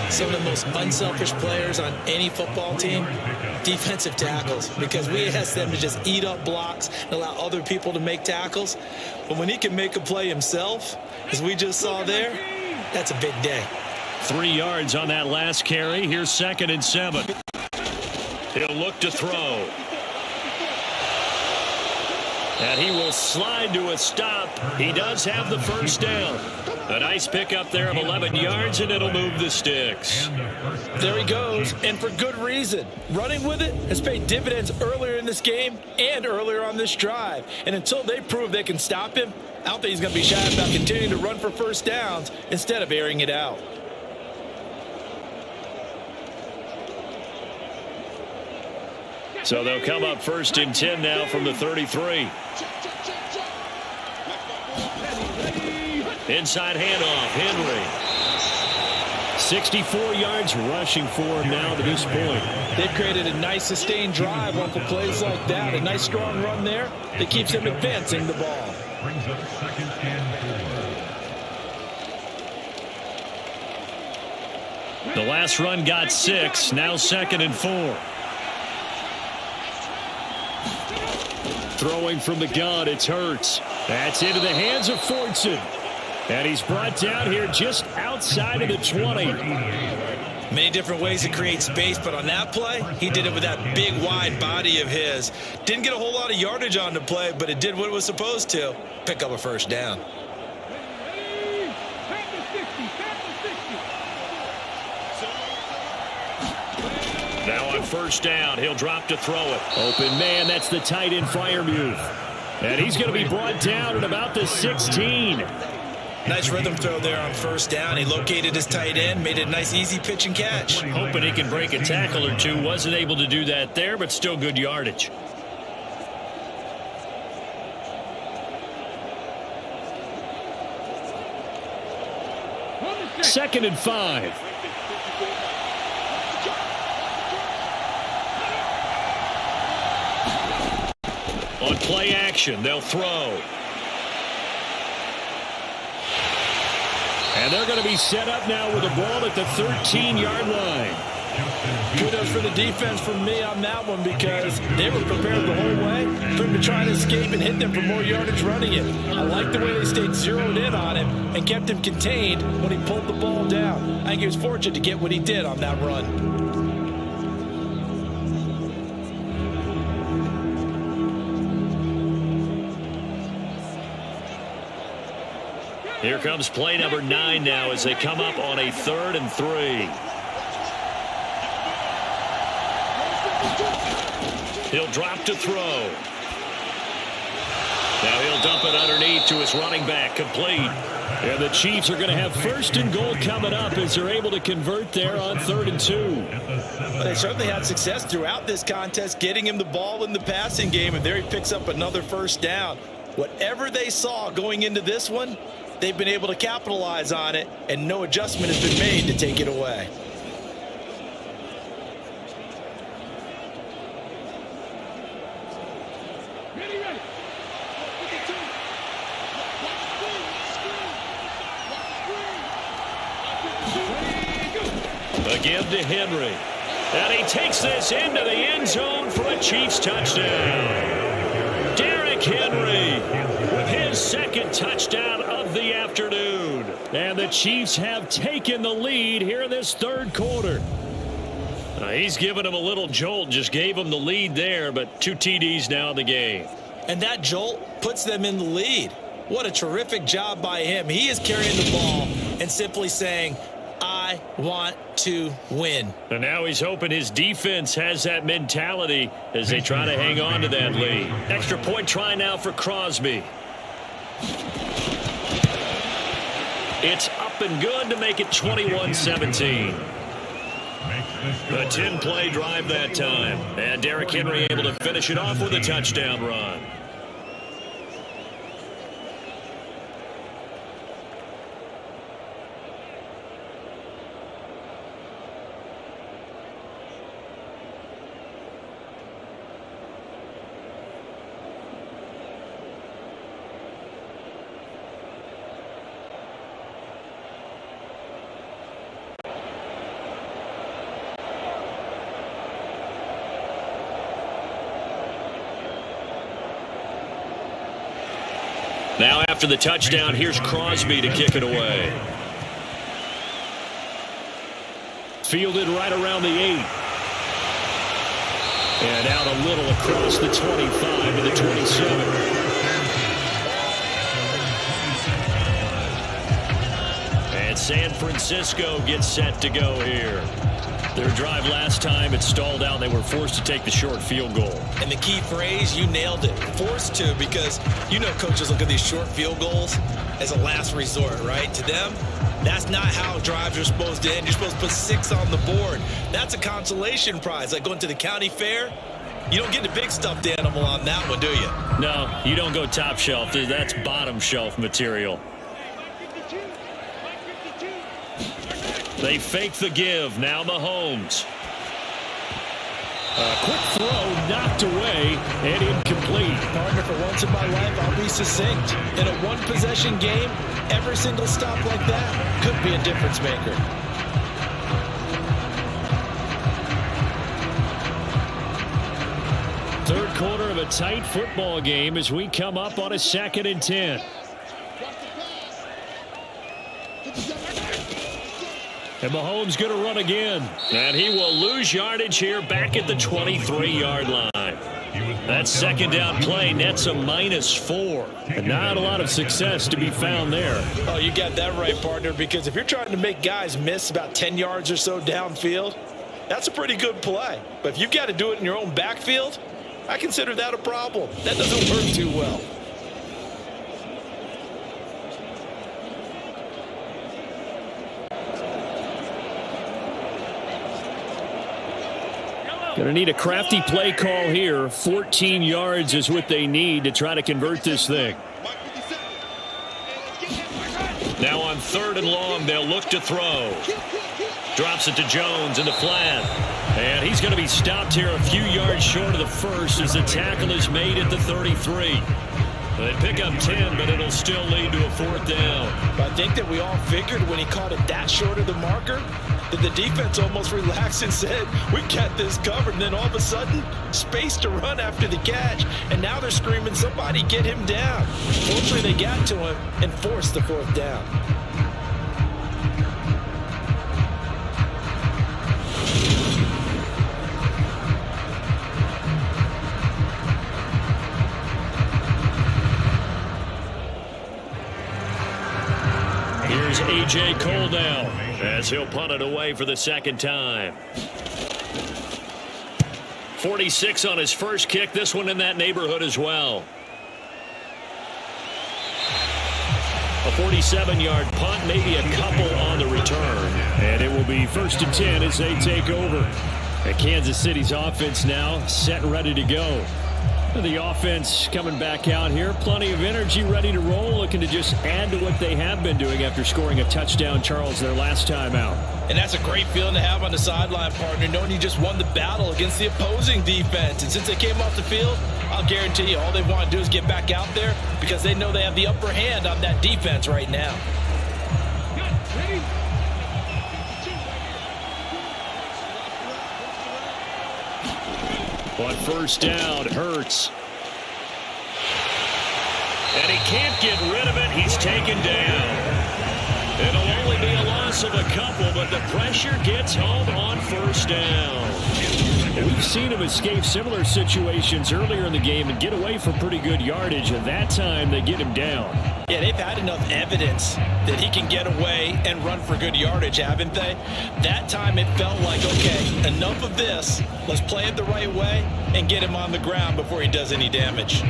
Some of the most unselfish players on any football team, defensive tackles, because we ask them to just eat up blocks and allow other people to make tackles. But when he can make a play himself, as we just saw there, that's a big day. 3 yards on that last carry. Here's 2nd and 7. He'll look to throw. And he will slide to a stop. He does have the first down. A nice pickup there of 11 yards, and it'll move the sticks. There he goes, and for good reason. Running with it has paid dividends earlier in this game and earlier on this drive. And until they prove they can stop him, I don't think he's going to be shy about continuing to run for first downs instead of airing it out. So they'll come up 1st and 10 now from the 33. Inside handoff, Henry. 64 yards rushing for him now to this point. They've created a nice sustained drive off of plays like that. A nice strong run there that keeps him advancing the ball. Brings up 2nd and 4. The last run got 6. Now 2nd and 4. Throwing from the gun, it's Hurts. That's into the hands of Fortson. And he's brought down here just outside of the 20. Many different ways to create space, but on that play, he did it with that big, wide body of his. Didn't get a whole lot of yardage on the play, but it did what it was supposed to. Pick up a first down. Now on first down, he'll drop to throw it. Open man, that's the tight end Freiermuth. And he's going to be brought down at about the 16. Nice rhythm throw there on first down. He located his tight end, made it a nice, easy pitch and catch. Hoping he can break a tackle or two. Wasn't able to do that there, but still good yardage. Second and 5. On play action, they'll throw. And they're going to be set up now with the ball at the 13-yard line. Kudos for the defense from me on that one, because they were prepared the whole way for him to try to escape and hit them for more yardage running it. I like the way they stayed zeroed in on him and kept him contained when he pulled the ball down. I think he was fortunate to get what he did on that run. Here comes play number 9 now as they come up on a 3rd and 3. He'll drop to throw. Now he'll dump it underneath to his running back, complete. And the Chiefs are going to have 1st and goal coming up as they're able to convert there on 3rd and 2. Well, they certainly had success throughout this contest, getting him the ball in the passing game, and there he picks up another first down. Whatever they saw going into this one, they've been able to capitalize on it, and no adjustment has been made to take it away. Again to Henry. And he takes this into the end zone for a Chiefs touchdown. Derrick Henry with his 2nd touchdown of the afternoon. And the Chiefs have taken the lead here in this 3rd quarter. He's given him a little jolt, just gave him the lead there, but 2 TDs now in the game. And that jolt puts them in the lead. What a terrific job by him. He is carrying the ball and simply saying, I want to win. And now he's hoping his defense has that mentality as they try to hang on to that lead. Extra point try now for Crosby. It's up and good to make it 21-17. A 10-play drive that time. And Derrick Henry able to finish it off with a touchdown run. Now after the touchdown, here's Crosby to kick it away. Fielded right around the 8. And out a little across the 25 to the 27. And San Francisco gets set to go here. Their drive last time, it stalled out. They were forced to take the short field goal. And the key phrase, you nailed it. Forced to, because you know coaches look at these short field goals as a last resort, right? To them, that's not how drives are supposed to end. You're supposed to put 6 on the board. That's a consolation prize. Like going to the county fair, you don't get the big stuffed animal on that one, do you? No, you don't go top shelf. That's bottom shelf material. They fake the give. Now Mahomes. A quick throw knocked away and incomplete. Partner, for once in my life, I'll be succinct. In a one-possession game, every single stop like that could be a difference maker. Third quarter of a tight football game as we come up on a 2nd and 10. And Mahomes going to run again. And he will lose yardage here back at the 23-yard line. That second down play nets a -4. And not a lot of success to be found there. Oh, you got that right, partner, because if you're trying to make guys miss about 10 yards or so downfield, that's a pretty good play. But if you've got to do it in your own backfield, I consider that a problem. That doesn't work too well. Going to need a crafty play call here. 14 yards is what they need to try to convert this thing. Now on 3rd and long, they'll look to throw. Drops it to Jones in the flat. And he's going to be stopped here a few yards short of the first as the tackle is made at the 33. They pick up 10, but it'll still lead to a 4th down. I think that we all figured when he caught it that short of the marker that the defense almost relaxed and said, we got this covered. And then all of a sudden, space to run after the catch. And now they're screaming, somebody get him down. Fortunately, they got to him and forced the 4th down. Here's A.J. Cole now as he'll punt it away for the 2nd time. 46 on his first kick. This one in that neighborhood as well. A 47-yard punt, maybe a couple on the return. And it will be 1st and 10 as they take over. And Kansas City's offense now set and ready to go. The offense coming back out here. Plenty of energy, ready to roll, looking to just add to what they have been doing after scoring a touchdown, Charles, their last time out. And that's a great feeling to have on the sideline, partner, knowing you just won the battle against the opposing defense. And since they came off the field, I'll guarantee you all they want to do is get back out there because they know they have the upper hand on that defense right now. On 1st down, Hurts. And he can't get rid of it. He's taken down. It'll only be a loss of a couple, but the pressure gets home on 1st down. We've seen him escape similar situations earlier in the game and get away for pretty good yardage, and that time they get him down. Yeah, they've had enough evidence that he can get away and run for good yardage, haven't they? That time it felt like, okay, enough of this. Let's play it the right way and get him on the ground before he does any damage.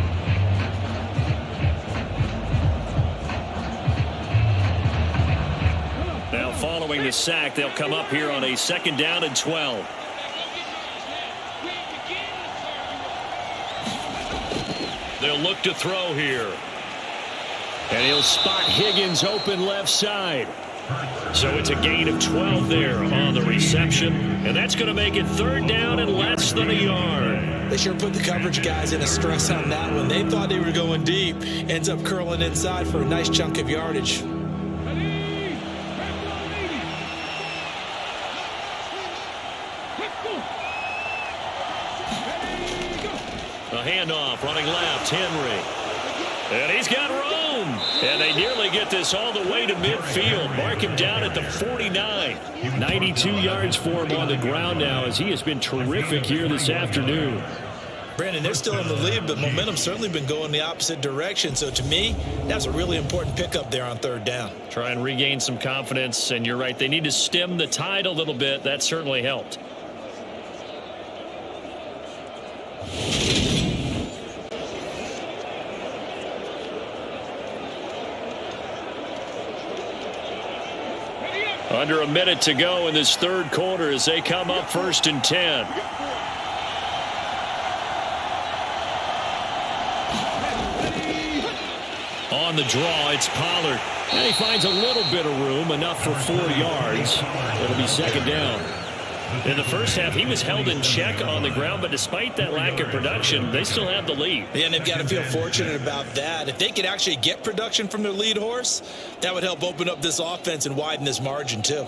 Now following the sack, they'll come up here on a 2nd down and 12. They'll look to throw here. And he'll spot Higgins open left side. So it's a gain of 12 there on the reception. And that's going to make it 3rd down and less than a yard. They sure put the coverage guys in a stress on that one. They thought they were going deep. Ends up curling inside for a nice chunk of yardage. A handoff running left, Henry. And he's got room. Boom! And they nearly get this all the way to midfield. Mark him down at the 49. 92 yards for him on the ground now as he has been terrific here this afternoon. Brandon, they're still in the lead, but momentum's certainly been going the opposite direction. So to me, that's a really important pickup there on third down. Try and regain some confidence, and you're right. They need to stem the tide a little bit. That certainly helped. Under a minute to go in this third quarter as they come up 1st and 10. On the draw, it's Pollard. And he finds a little bit of room, enough for 4 yards. It'll be second down. In the first half, he was held in check on the ground, but despite that lack of production, they still have the lead. And they've got to feel fortunate about that. If they could actually get production from their lead horse, that would help open up this offense and widen this margin too.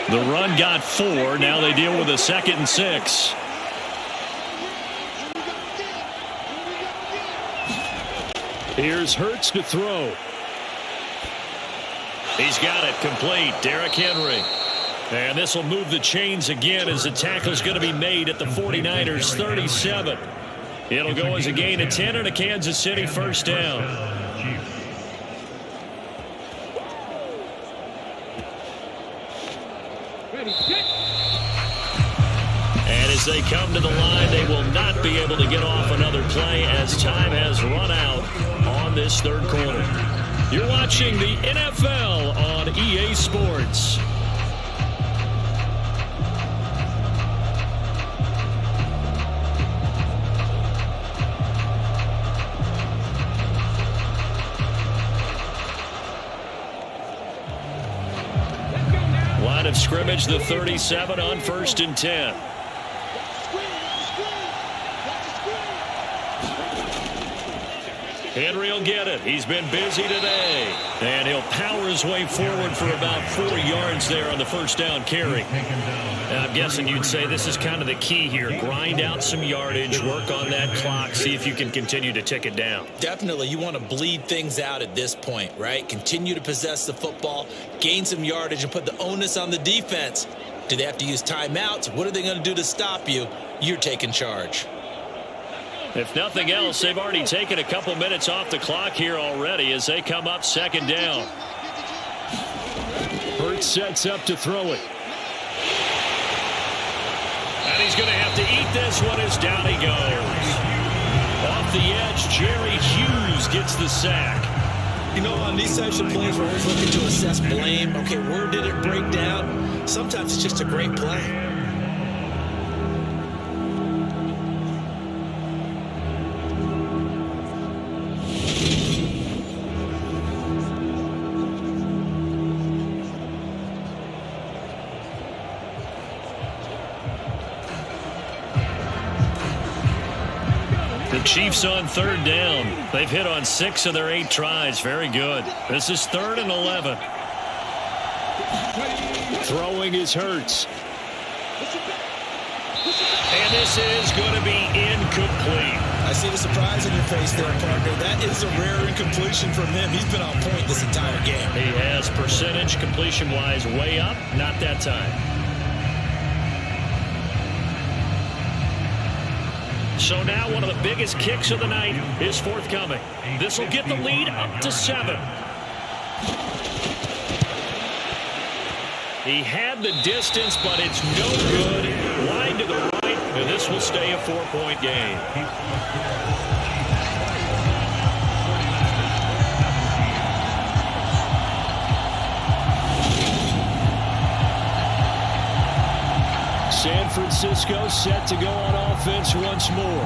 The run got 4. Now they deal with a 2nd and 6. Here's Hurts to throw. He's got it complete. Derrick Henry. And this will move the chains again as the tackle's going to be made at the 49ers 37. It'll go as a gain of 10 and a Kansas City first down. And as they come to the line, they will not be able to get off another play as time has run out on this third quarter. You're watching the NFL on EA Sports. Line of scrimmage, the 37 on 1st and 10. Henry will get it. He's been busy today. And he'll power his way forward for about 4 yards there on the first down carry. And I'm guessing you'd say this is kind of the key here. Grind out some yardage, work on that clock, see if you can continue to tick it down. Definitely. You want to bleed things out at this point, right? Continue to possess the football, gain some yardage, and put the onus on the defense. Do they have to use timeouts? What are they going to do to stop you? You're taking charge. If nothing else, they've already taken a couple minutes off the clock here already as they come up second down. Hurts sets up to throw it. And he's going to have to eat this one as down he goes. Off the edge, Jerry Hughes gets the sack. You know, on these types of plays, we're always looking to assess blame. Okay, where did it break down? Sometimes it's just a great play. Chiefs on third down. They've hit on 6 of their 8 tries. Very good. This is 3rd and 11. Throwing is Hurts. And this is going to be incomplete. I see the surprise in your face there, partner. That is a rare incompletion from him. He's been on point this entire game. He has percentage completion-wise way up. Not that time. So now one of the biggest kicks of the night is forthcoming. This will get the lead up to 7. He had the distance, but it's no good. Wide to the right, and this will stay a 4-point game. San Francisco set to go on offense once more.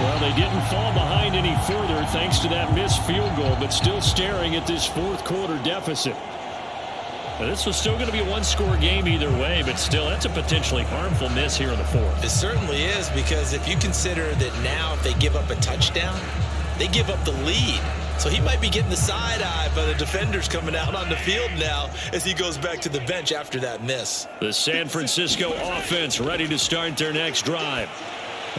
Well, they didn't fall behind any further thanks to that missed field goal, but still staring at this fourth quarter deficit. Now, this was still going to be a one-score game either way, but still, that's a potentially harmful miss here in the fourth. It certainly is, because if you consider that now if they give up a touchdown, they give up the lead. So he might be getting the side eye by the defenders coming out on the field now as he goes back to the bench after that miss. The San Francisco offense ready to start their next drive.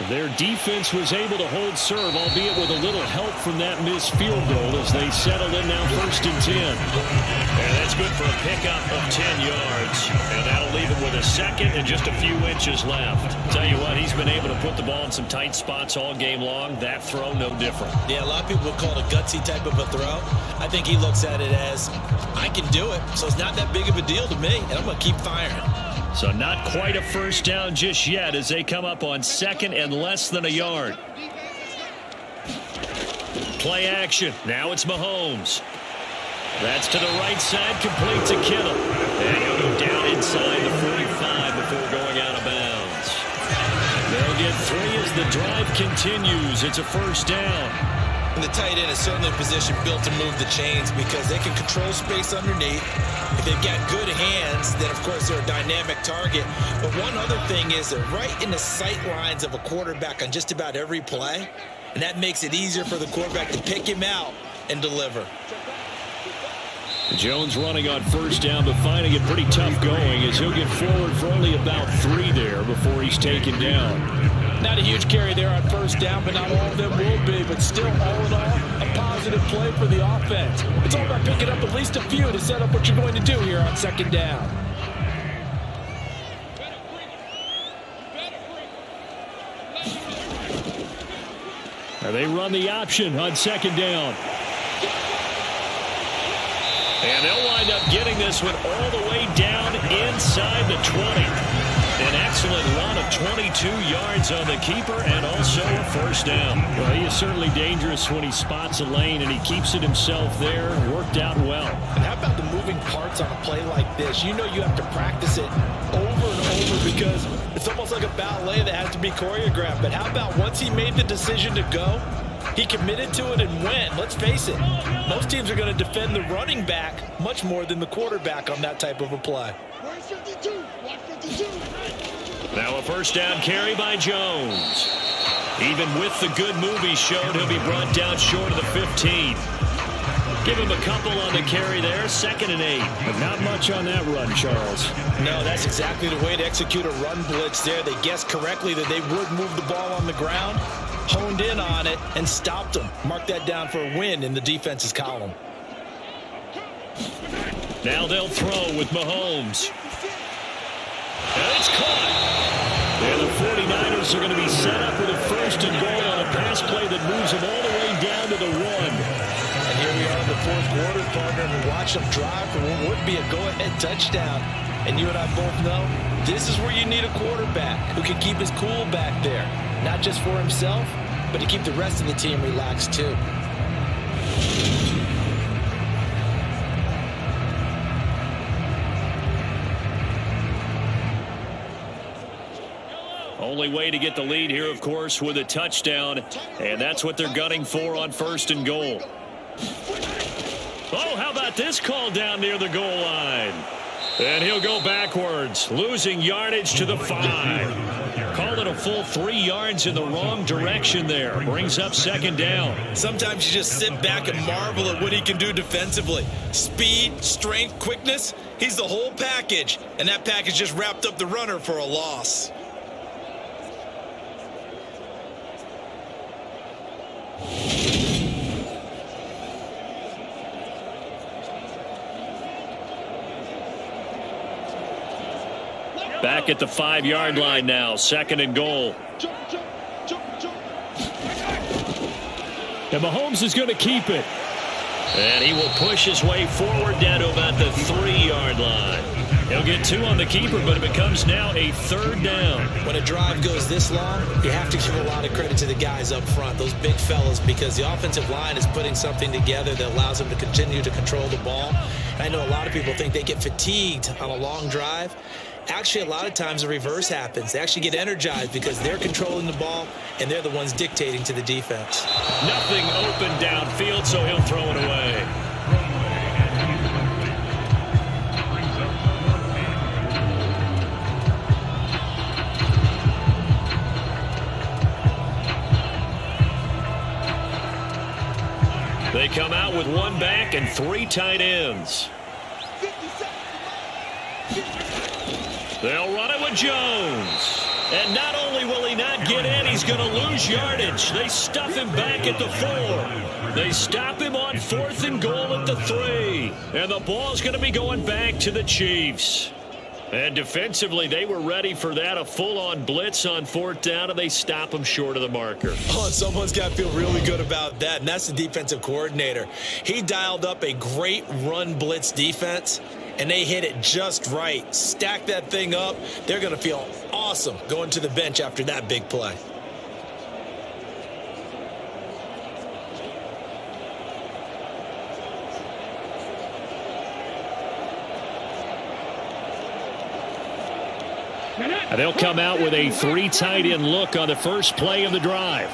Their defense was able to hold serve, albeit with a little help from that missed field goal as they settle in now 1st and 10. And that's good for a pickup of 10 yards. And that'll leave him with a second and just a few inches left. Tell you what, he's been able to put the ball in some tight spots all game long. That throw, no different. Yeah, a lot of people would call it a gutsy type of a throw. I think he looks at it as, I can do it, so it's not that big of a deal to me, and I'm going to keep firing. So not quite a first down just yet as they come up on 2nd and less than a yard. Play action. Now it's Mahomes. That's to the right side, complete to Kittle. And he'll go down inside the 45 before going out of bounds. They'll get 3 as the drive continues. It's a first down. And the tight end is certainly a position built to move the chains because they can control space underneath. If they've got good hands, then of course they're a dynamic target. But one other thing is they're right in the sight lines of a quarterback on just about every play. And that makes it easier for the quarterback to pick him out and deliver. Jones running on first down, but finding it pretty tough going as he'll get forward for only about 3 there before he's taken down. Not a huge carry there on first down, but not all of them will be. But still, all in all, a positive play for the offense. It's all about picking up at least a few to set up what you're going to do here on 2nd down. Now they run the option on 2nd down. And they'll wind up getting this one all the way down inside the 20. An excellent run of 22 yards on the keeper and also a first down. Well, he is certainly dangerous when he spots a lane and he keeps it himself there. Worked out well. And how about the moving parts on a play like this? You know you have to practice it over and over because it's almost like a ballet that has to be choreographed. But how about once he made the decision to go, he committed to it and went. Let's face it, most teams are going to defend the running back much more than the quarterback on that type of a play. Now a first down carry by Jones. Even with the good move he showed, he'll be brought down short of the 15. Give him a couple on the carry there, 2nd and 8. But not much on that run, Charles. No, that's exactly the way to execute a run blitz there. They guessed correctly that they would move the ball on the ground, honed in on it, and stopped them. Mark that down for a win in the defense's column. Now they'll throw with Mahomes. And it's caught. And the 49ers are going to be set up with a 1st and goal on a pass play that moves them all the way down to the 1. And here we are in the 4th quarter, partner, and we watch them drive for what would be a go-ahead touchdown. And you and I both know this is where you need a quarterback who can keep his cool back there. Not just for himself, but to keep the rest of the team relaxed too. Only way to get the lead here, of course, with a touchdown. And that's what they're gunning for on 1st and goal. Oh, how about this call down near the goal line? And he'll go backwards, losing yardage to the 5. Called it a full 3 yards in the wrong direction there. Brings up 2nd down. Sometimes you just sit back and marvel at what he can do defensively. Speed, strength, quickness, he's the whole package. And that package just wrapped up the runner for a loss. Back at the 5-yard line now, 2nd and goal. And Mahomes is going to keep it. And he will push his way forward down to about the 3-yard line. He'll get 2 on the keeper, but it becomes now a 3rd down. When a drive goes this long, you have to give a lot of credit to the guys up front, those big fellas, because the offensive line is putting something together that allows them to continue to control the ball. I know a lot of people think they get fatigued on a long drive. Actually, a lot of times the reverse happens. They actually get energized because they're controlling the ball and they're the ones dictating to the defense. Nothing open downfield, so he'll throw it away. They come out with one back and 3 tight ends. They'll run it with Jones. And not only will he not get in, he's going to lose yardage. They stuff him back at the 4. They stop him on 4th and goal at the 3. And the ball's going to be going back to the Chiefs. And defensively, they were ready for that, a full-on blitz on 4th down, and they stop him short of the marker. Oh, and someone's got to feel really good about that, and that's the defensive coordinator. He dialed up a great run blitz defense, and they hit it just right. Stack that thing up. They're going to feel awesome going to the bench after that big play. And they'll come out with a 3 tight end look on the first play of the drive.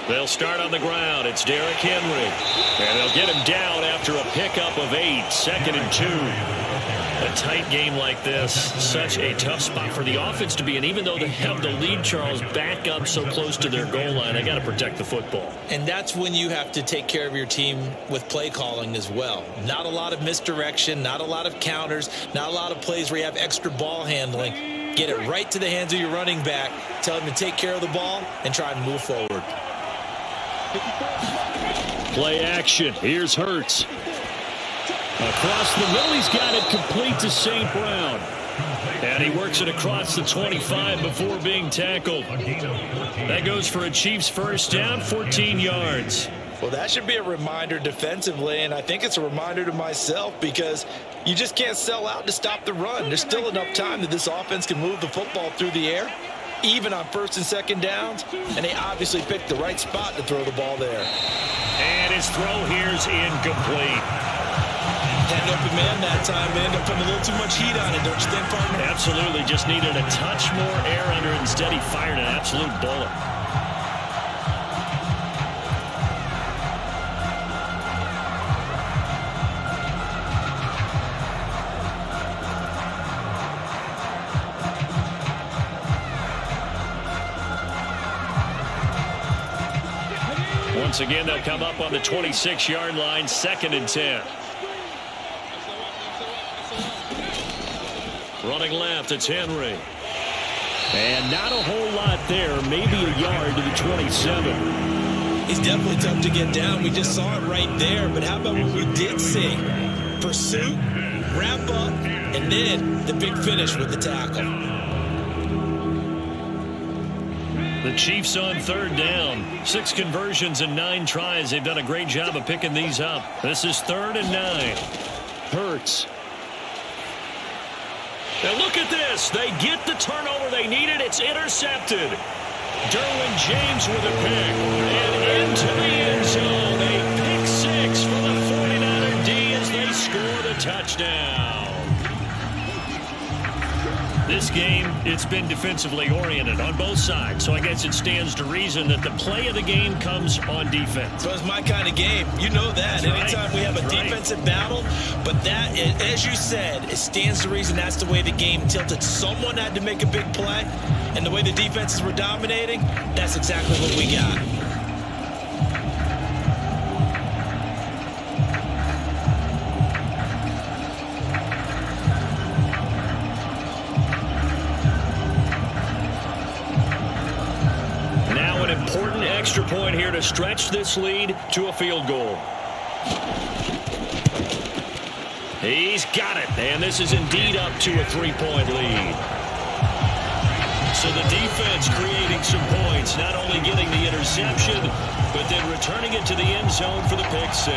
They'll start on the ground. It's Derrick Henry. And they'll get him down after a pickup of 8. 2nd and 2. A tight game like this, such a tough spot for the offense to be in. Even though they have the lead, Charles, back up so close to their goal line, they got to protect the football. And that's when you have to take care of your team with play calling as well. Not a lot of misdirection, not a lot of counters, not a lot of plays where you have extra ball handling. Get it right to the hands of your running back, tell him to take care of the ball, and try and move forward. Play action. Here's Hurts. Across the middle, he's got it complete to St. Brown. And he works it across the 25 before being tackled. That goes for a Chiefs first down, 14 yards. Well, that should be a reminder defensively, and I think it's a reminder to myself because you just can't sell out to stop the run. There's still enough time that this offense can move the football through the air, even on 1st and 2nd downs, and they obviously picked the right spot to throw the ball there. And his throw here's incomplete. Had an open man that time, man. They're putting a little too much heat on it, don't you think, partner? Absolutely. Just needed a touch more air under it. Instead, he fired an absolute bullet. Once again, they'll come up on the 26-yard line, 2nd and 10. Running left, it's Henry. And not a whole lot there, maybe a yard to the 27. He's definitely tough to get down. We just saw it right there. But how about what we did see? Pursuit, wrap up, and then the big finish with the tackle. The Chiefs on 3rd down. 6 conversions and 9 tries. They've done a great job of picking these up. This is 3rd and 9. Hurts. Now look at this. They get the turnover they needed. It's intercepted. Derwin James with a pick. And into the end zone. A pick 6 for the 49er D as they score the touchdown. This game, it's been defensively oriented on both sides. So I guess it stands to reason that the play of the game comes on defense. So it's my kind of game. You know that. That's Anytime right. we have a That's defensive battle. But that, as you said, it stands to reason that's the way the game tilted. Someone had to make a big play. And the way the defenses were dominating, that's exactly what we got. Important extra point here to stretch this lead to a field goal. He's got it, and this is indeed up to a 3-point lead. So the defense creating some points, not only getting the interception, but then returning it to the end zone for the pick 6.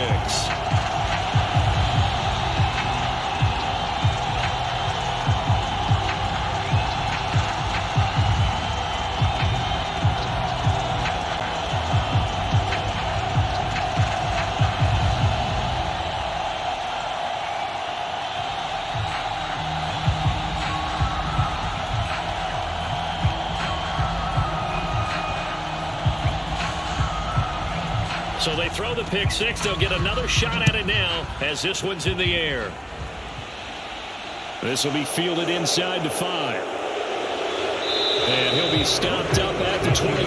So they throw the pick 6. They'll get another shot at it now as this one's in the air. This will be fielded inside the 5. And he'll be stopped up at the 25.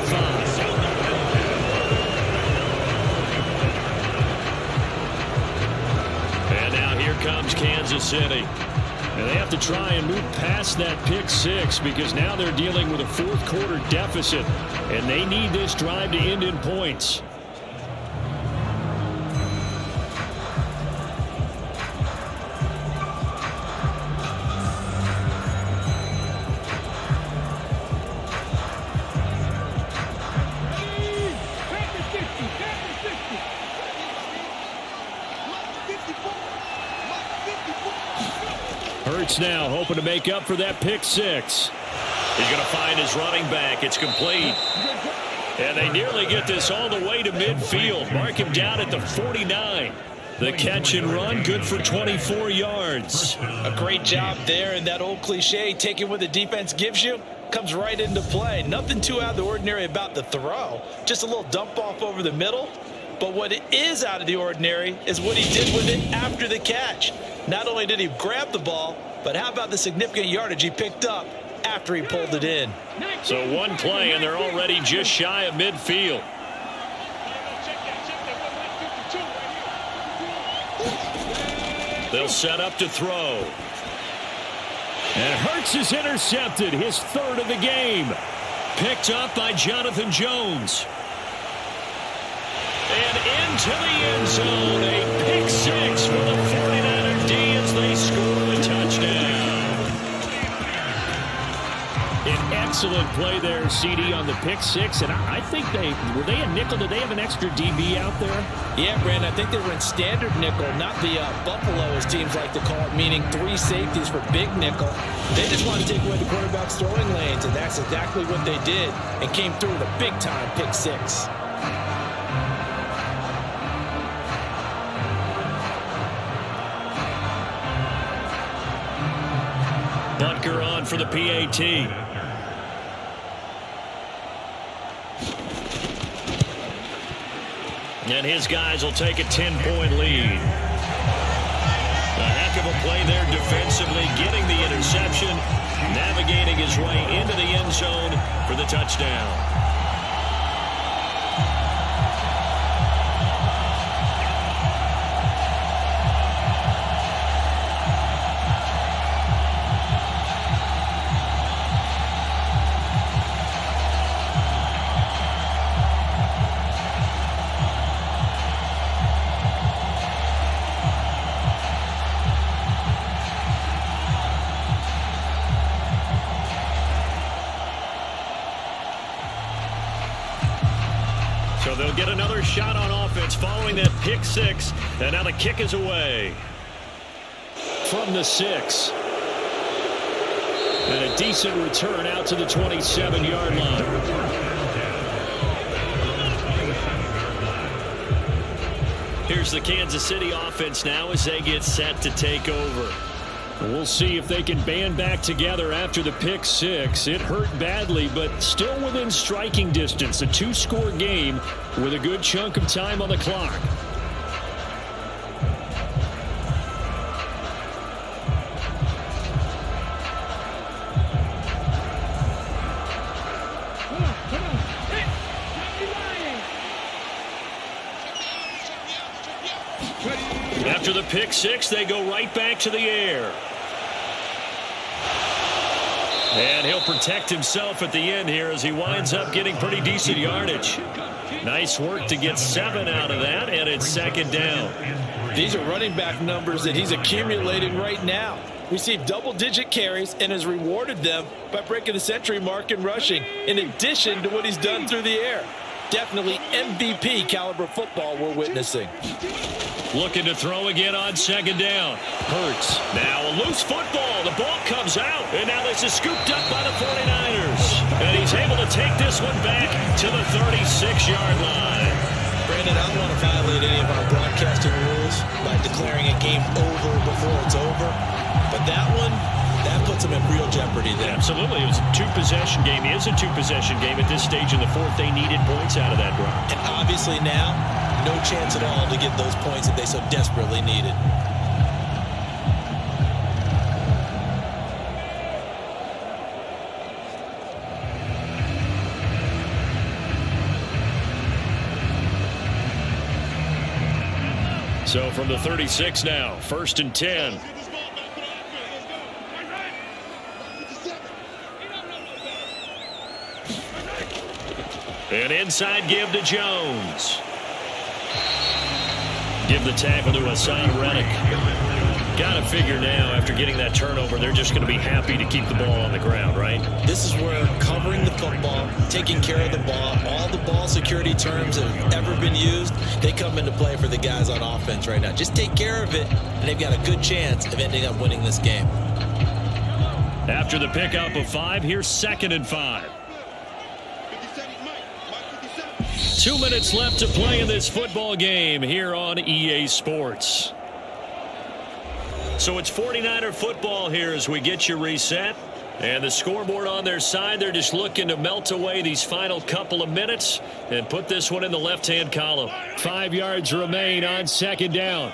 comes Kansas City. And they have to try and move past that pick six because now they're dealing with a fourth quarter deficit. And they need this drive to end in points. Hurts now hoping to make up for that pick six. He's going to find his running back. It's complete. And they nearly get this all the way to midfield. Mark him down at the 49. The catch and run, good for 24 yards. A great job there, and that old cliche, taking what the defense gives you, comes right into play. Nothing too out of the ordinary about the throw. Just a little dump off over the middle. But what is out of the ordinary is what he did with it after the catch. Not only did he grab the ball, but how about the significant yardage he picked up after he pulled it in. So one play, and they're already just shy of midfield. They'll set up to throw. And Hurts is intercepted, his third of the game. Picked up by Jonathan Jones. And into the end zone, a pick six for the 49er D as they score the touchdown. An excellent play there, CD, on the pick six. And I think were they a nickel? Did they have an extra DB out there? Yeah, Brandon, I think they were in standard nickel, not the Buffalo, as teams like to call it, meaning three safeties for big nickel. They just want to take away the quarterback's throwing lanes, and that's exactly what they did, and came through with a big-time pick six. Butker on for the PAT. And his guys will take a 10-point lead. A heck of a play there defensively, getting the interception, navigating his way into the end zone for the touchdown. So they'll get another shot on offense following that pick six. And now the kick is away. From the 6. And a decent return out to the 27-yard line. Here's the Kansas City offense now as they get set to take over. We'll see if they can band back together after the pick six. It hurt badly, but still within striking distance. A 2-score game with a good chunk of time on the clock. After the pick six, they go right back to the air. And he'll protect himself at the end here as he winds up getting pretty decent yardage. Nice work to get 7 out of that, and it's second down. These are running back numbers that he's accumulating right now. Received double-digit carries and has rewarded them by breaking the century mark in rushing, in addition to what he's done through the air. Definitely MVP caliber football we're witnessing. Looking to throw again on second down. Hurts. Now a loose football. The ball comes out. And now this is scooped up by the 49ers. And he's able to take this one back to the 36-yard line. Brandon, I don't want to violate any of our broadcasting rules by declaring a game over before it's over. But that one, that puts them in real jeopardy there. Absolutely. It was a two-possession game. It is a two-possession game at this stage in the fourth. They needed points out of that drive. And obviously now, no chance at all to get those points that they so desperately needed. So from the 36 now, 1st and 10. An inside give to Jones. Give the tackle to Hassan Reddick. Got to figure now, after getting that turnover, they're just going to be happy to keep the ball on the ground, right? This is where covering the football, taking care of the ball, all the ball security terms that have ever been used, they come into play for the guys on offense right now. Just take care of it, and they've got a good chance of ending up winning this game. After the pickup of 5, here's 2nd and 5. 2 minutes left to play in this football game here on EA Sports. So it's 49er football here as we get you reset. And the scoreboard on their side, they're just looking to melt away these final couple of minutes and put this one in the left-hand column. 5 yards remain on 2nd down.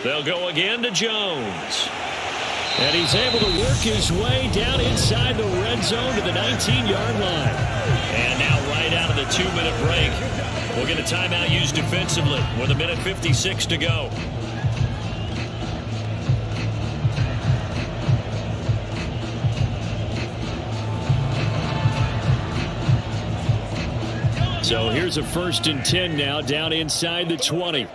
They'll go again to Jones. And he's able to work his way down inside the red zone to the 19-yard line. And now right out of the 2-minute break, we'll get a timeout used defensively with 1:56 to go. So here's a 1st and 10 now down inside the 20.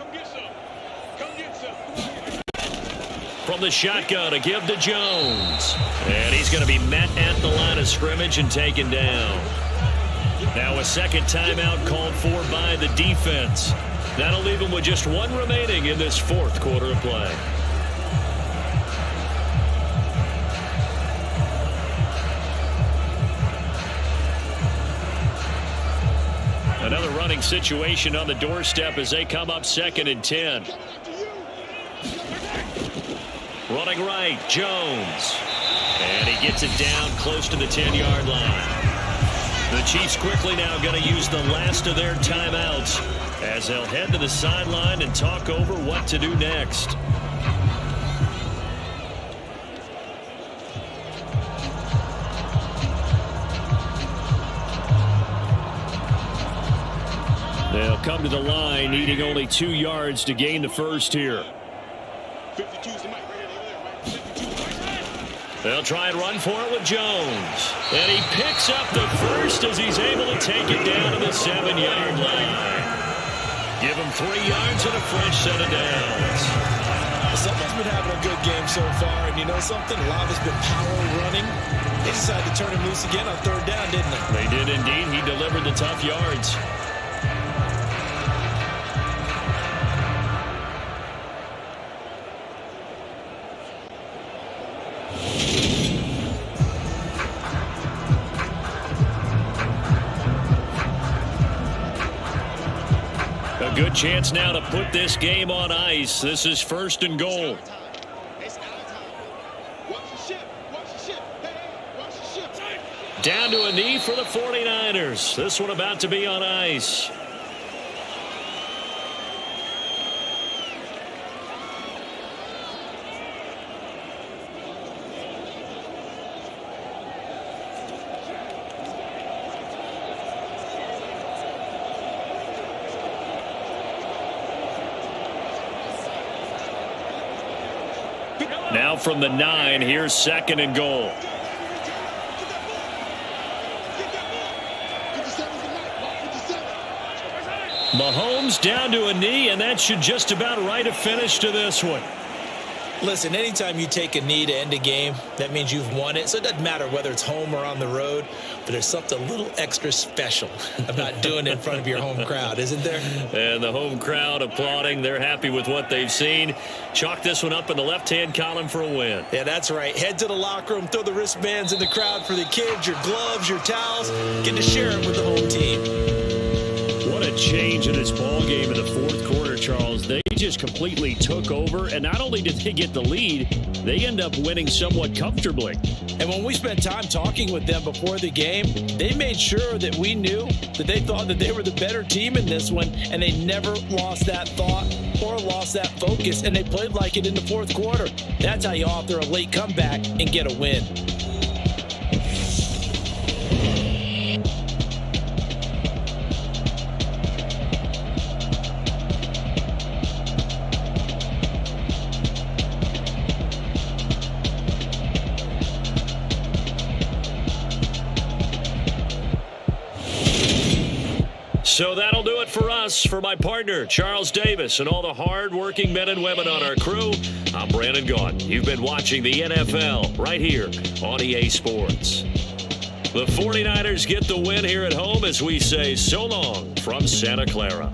From the shotgun, a give to Jones. And he's going to be met at the line of scrimmage and taken down. Now a second timeout called for by the defense. That'll leave him with just 1 remaining in this 4th quarter of play. Another running situation on the doorstep as they come up 2nd and 10. Running right, Jones. And he gets it down close to the 10-yard line. The Chiefs quickly now going to use the last of their timeouts as they'll head to the sideline and talk over what to do next. They'll come to the line needing only 2 yards to gain the first here. They'll try and run for it with Jones. And he picks up the first as he's able to take it down to the 7-yard line. Give him 3 yards and a fresh set of downs. Someone's been having a good game so far, and you know something? A lot of it's been power running. They decided to turn him loose again on 3rd down, didn't they? They did indeed. He delivered the tough yards. A good chance now to put this game on ice. This is 1st and goal. Down to a knee for the 49ers. This one about to be on ice. Now from the 9, here's 2nd and goal. Mahomes down to a knee, and that should just about write a finish to this one. Listen, anytime you take a knee to end a game, that means you've won it. So it doesn't matter whether it's home or on the road, but there's something a little extra special about doing it in front of your home crowd, isn't there? And the home crowd applauding. They're happy with what they've seen. Chalk this one up in the left-hand column for a win. Yeah, that's right. Head to the locker room, throw the wristbands in the crowd for the kids, your gloves, your towels. Get to share them with the home team. What a change in this ball game in the 4th quarter, Charles. They just completely took over, and not only did they get the lead, they end up winning somewhat comfortably. And when we spent time talking with them before the game, they made sure that we knew that they thought that they were the better team in this one, and they never lost that thought or lost that focus, and they played like it in the 4th quarter. That's how you author a late comeback and get a win. So that'll do it for us. For my partner, Charles Davis, and all the hard-working men and women on our crew, I'm Brandon Gaudin. You've been watching the NFL right here on EA Sports. The 49ers get the win here at home as we say so long from Santa Clara.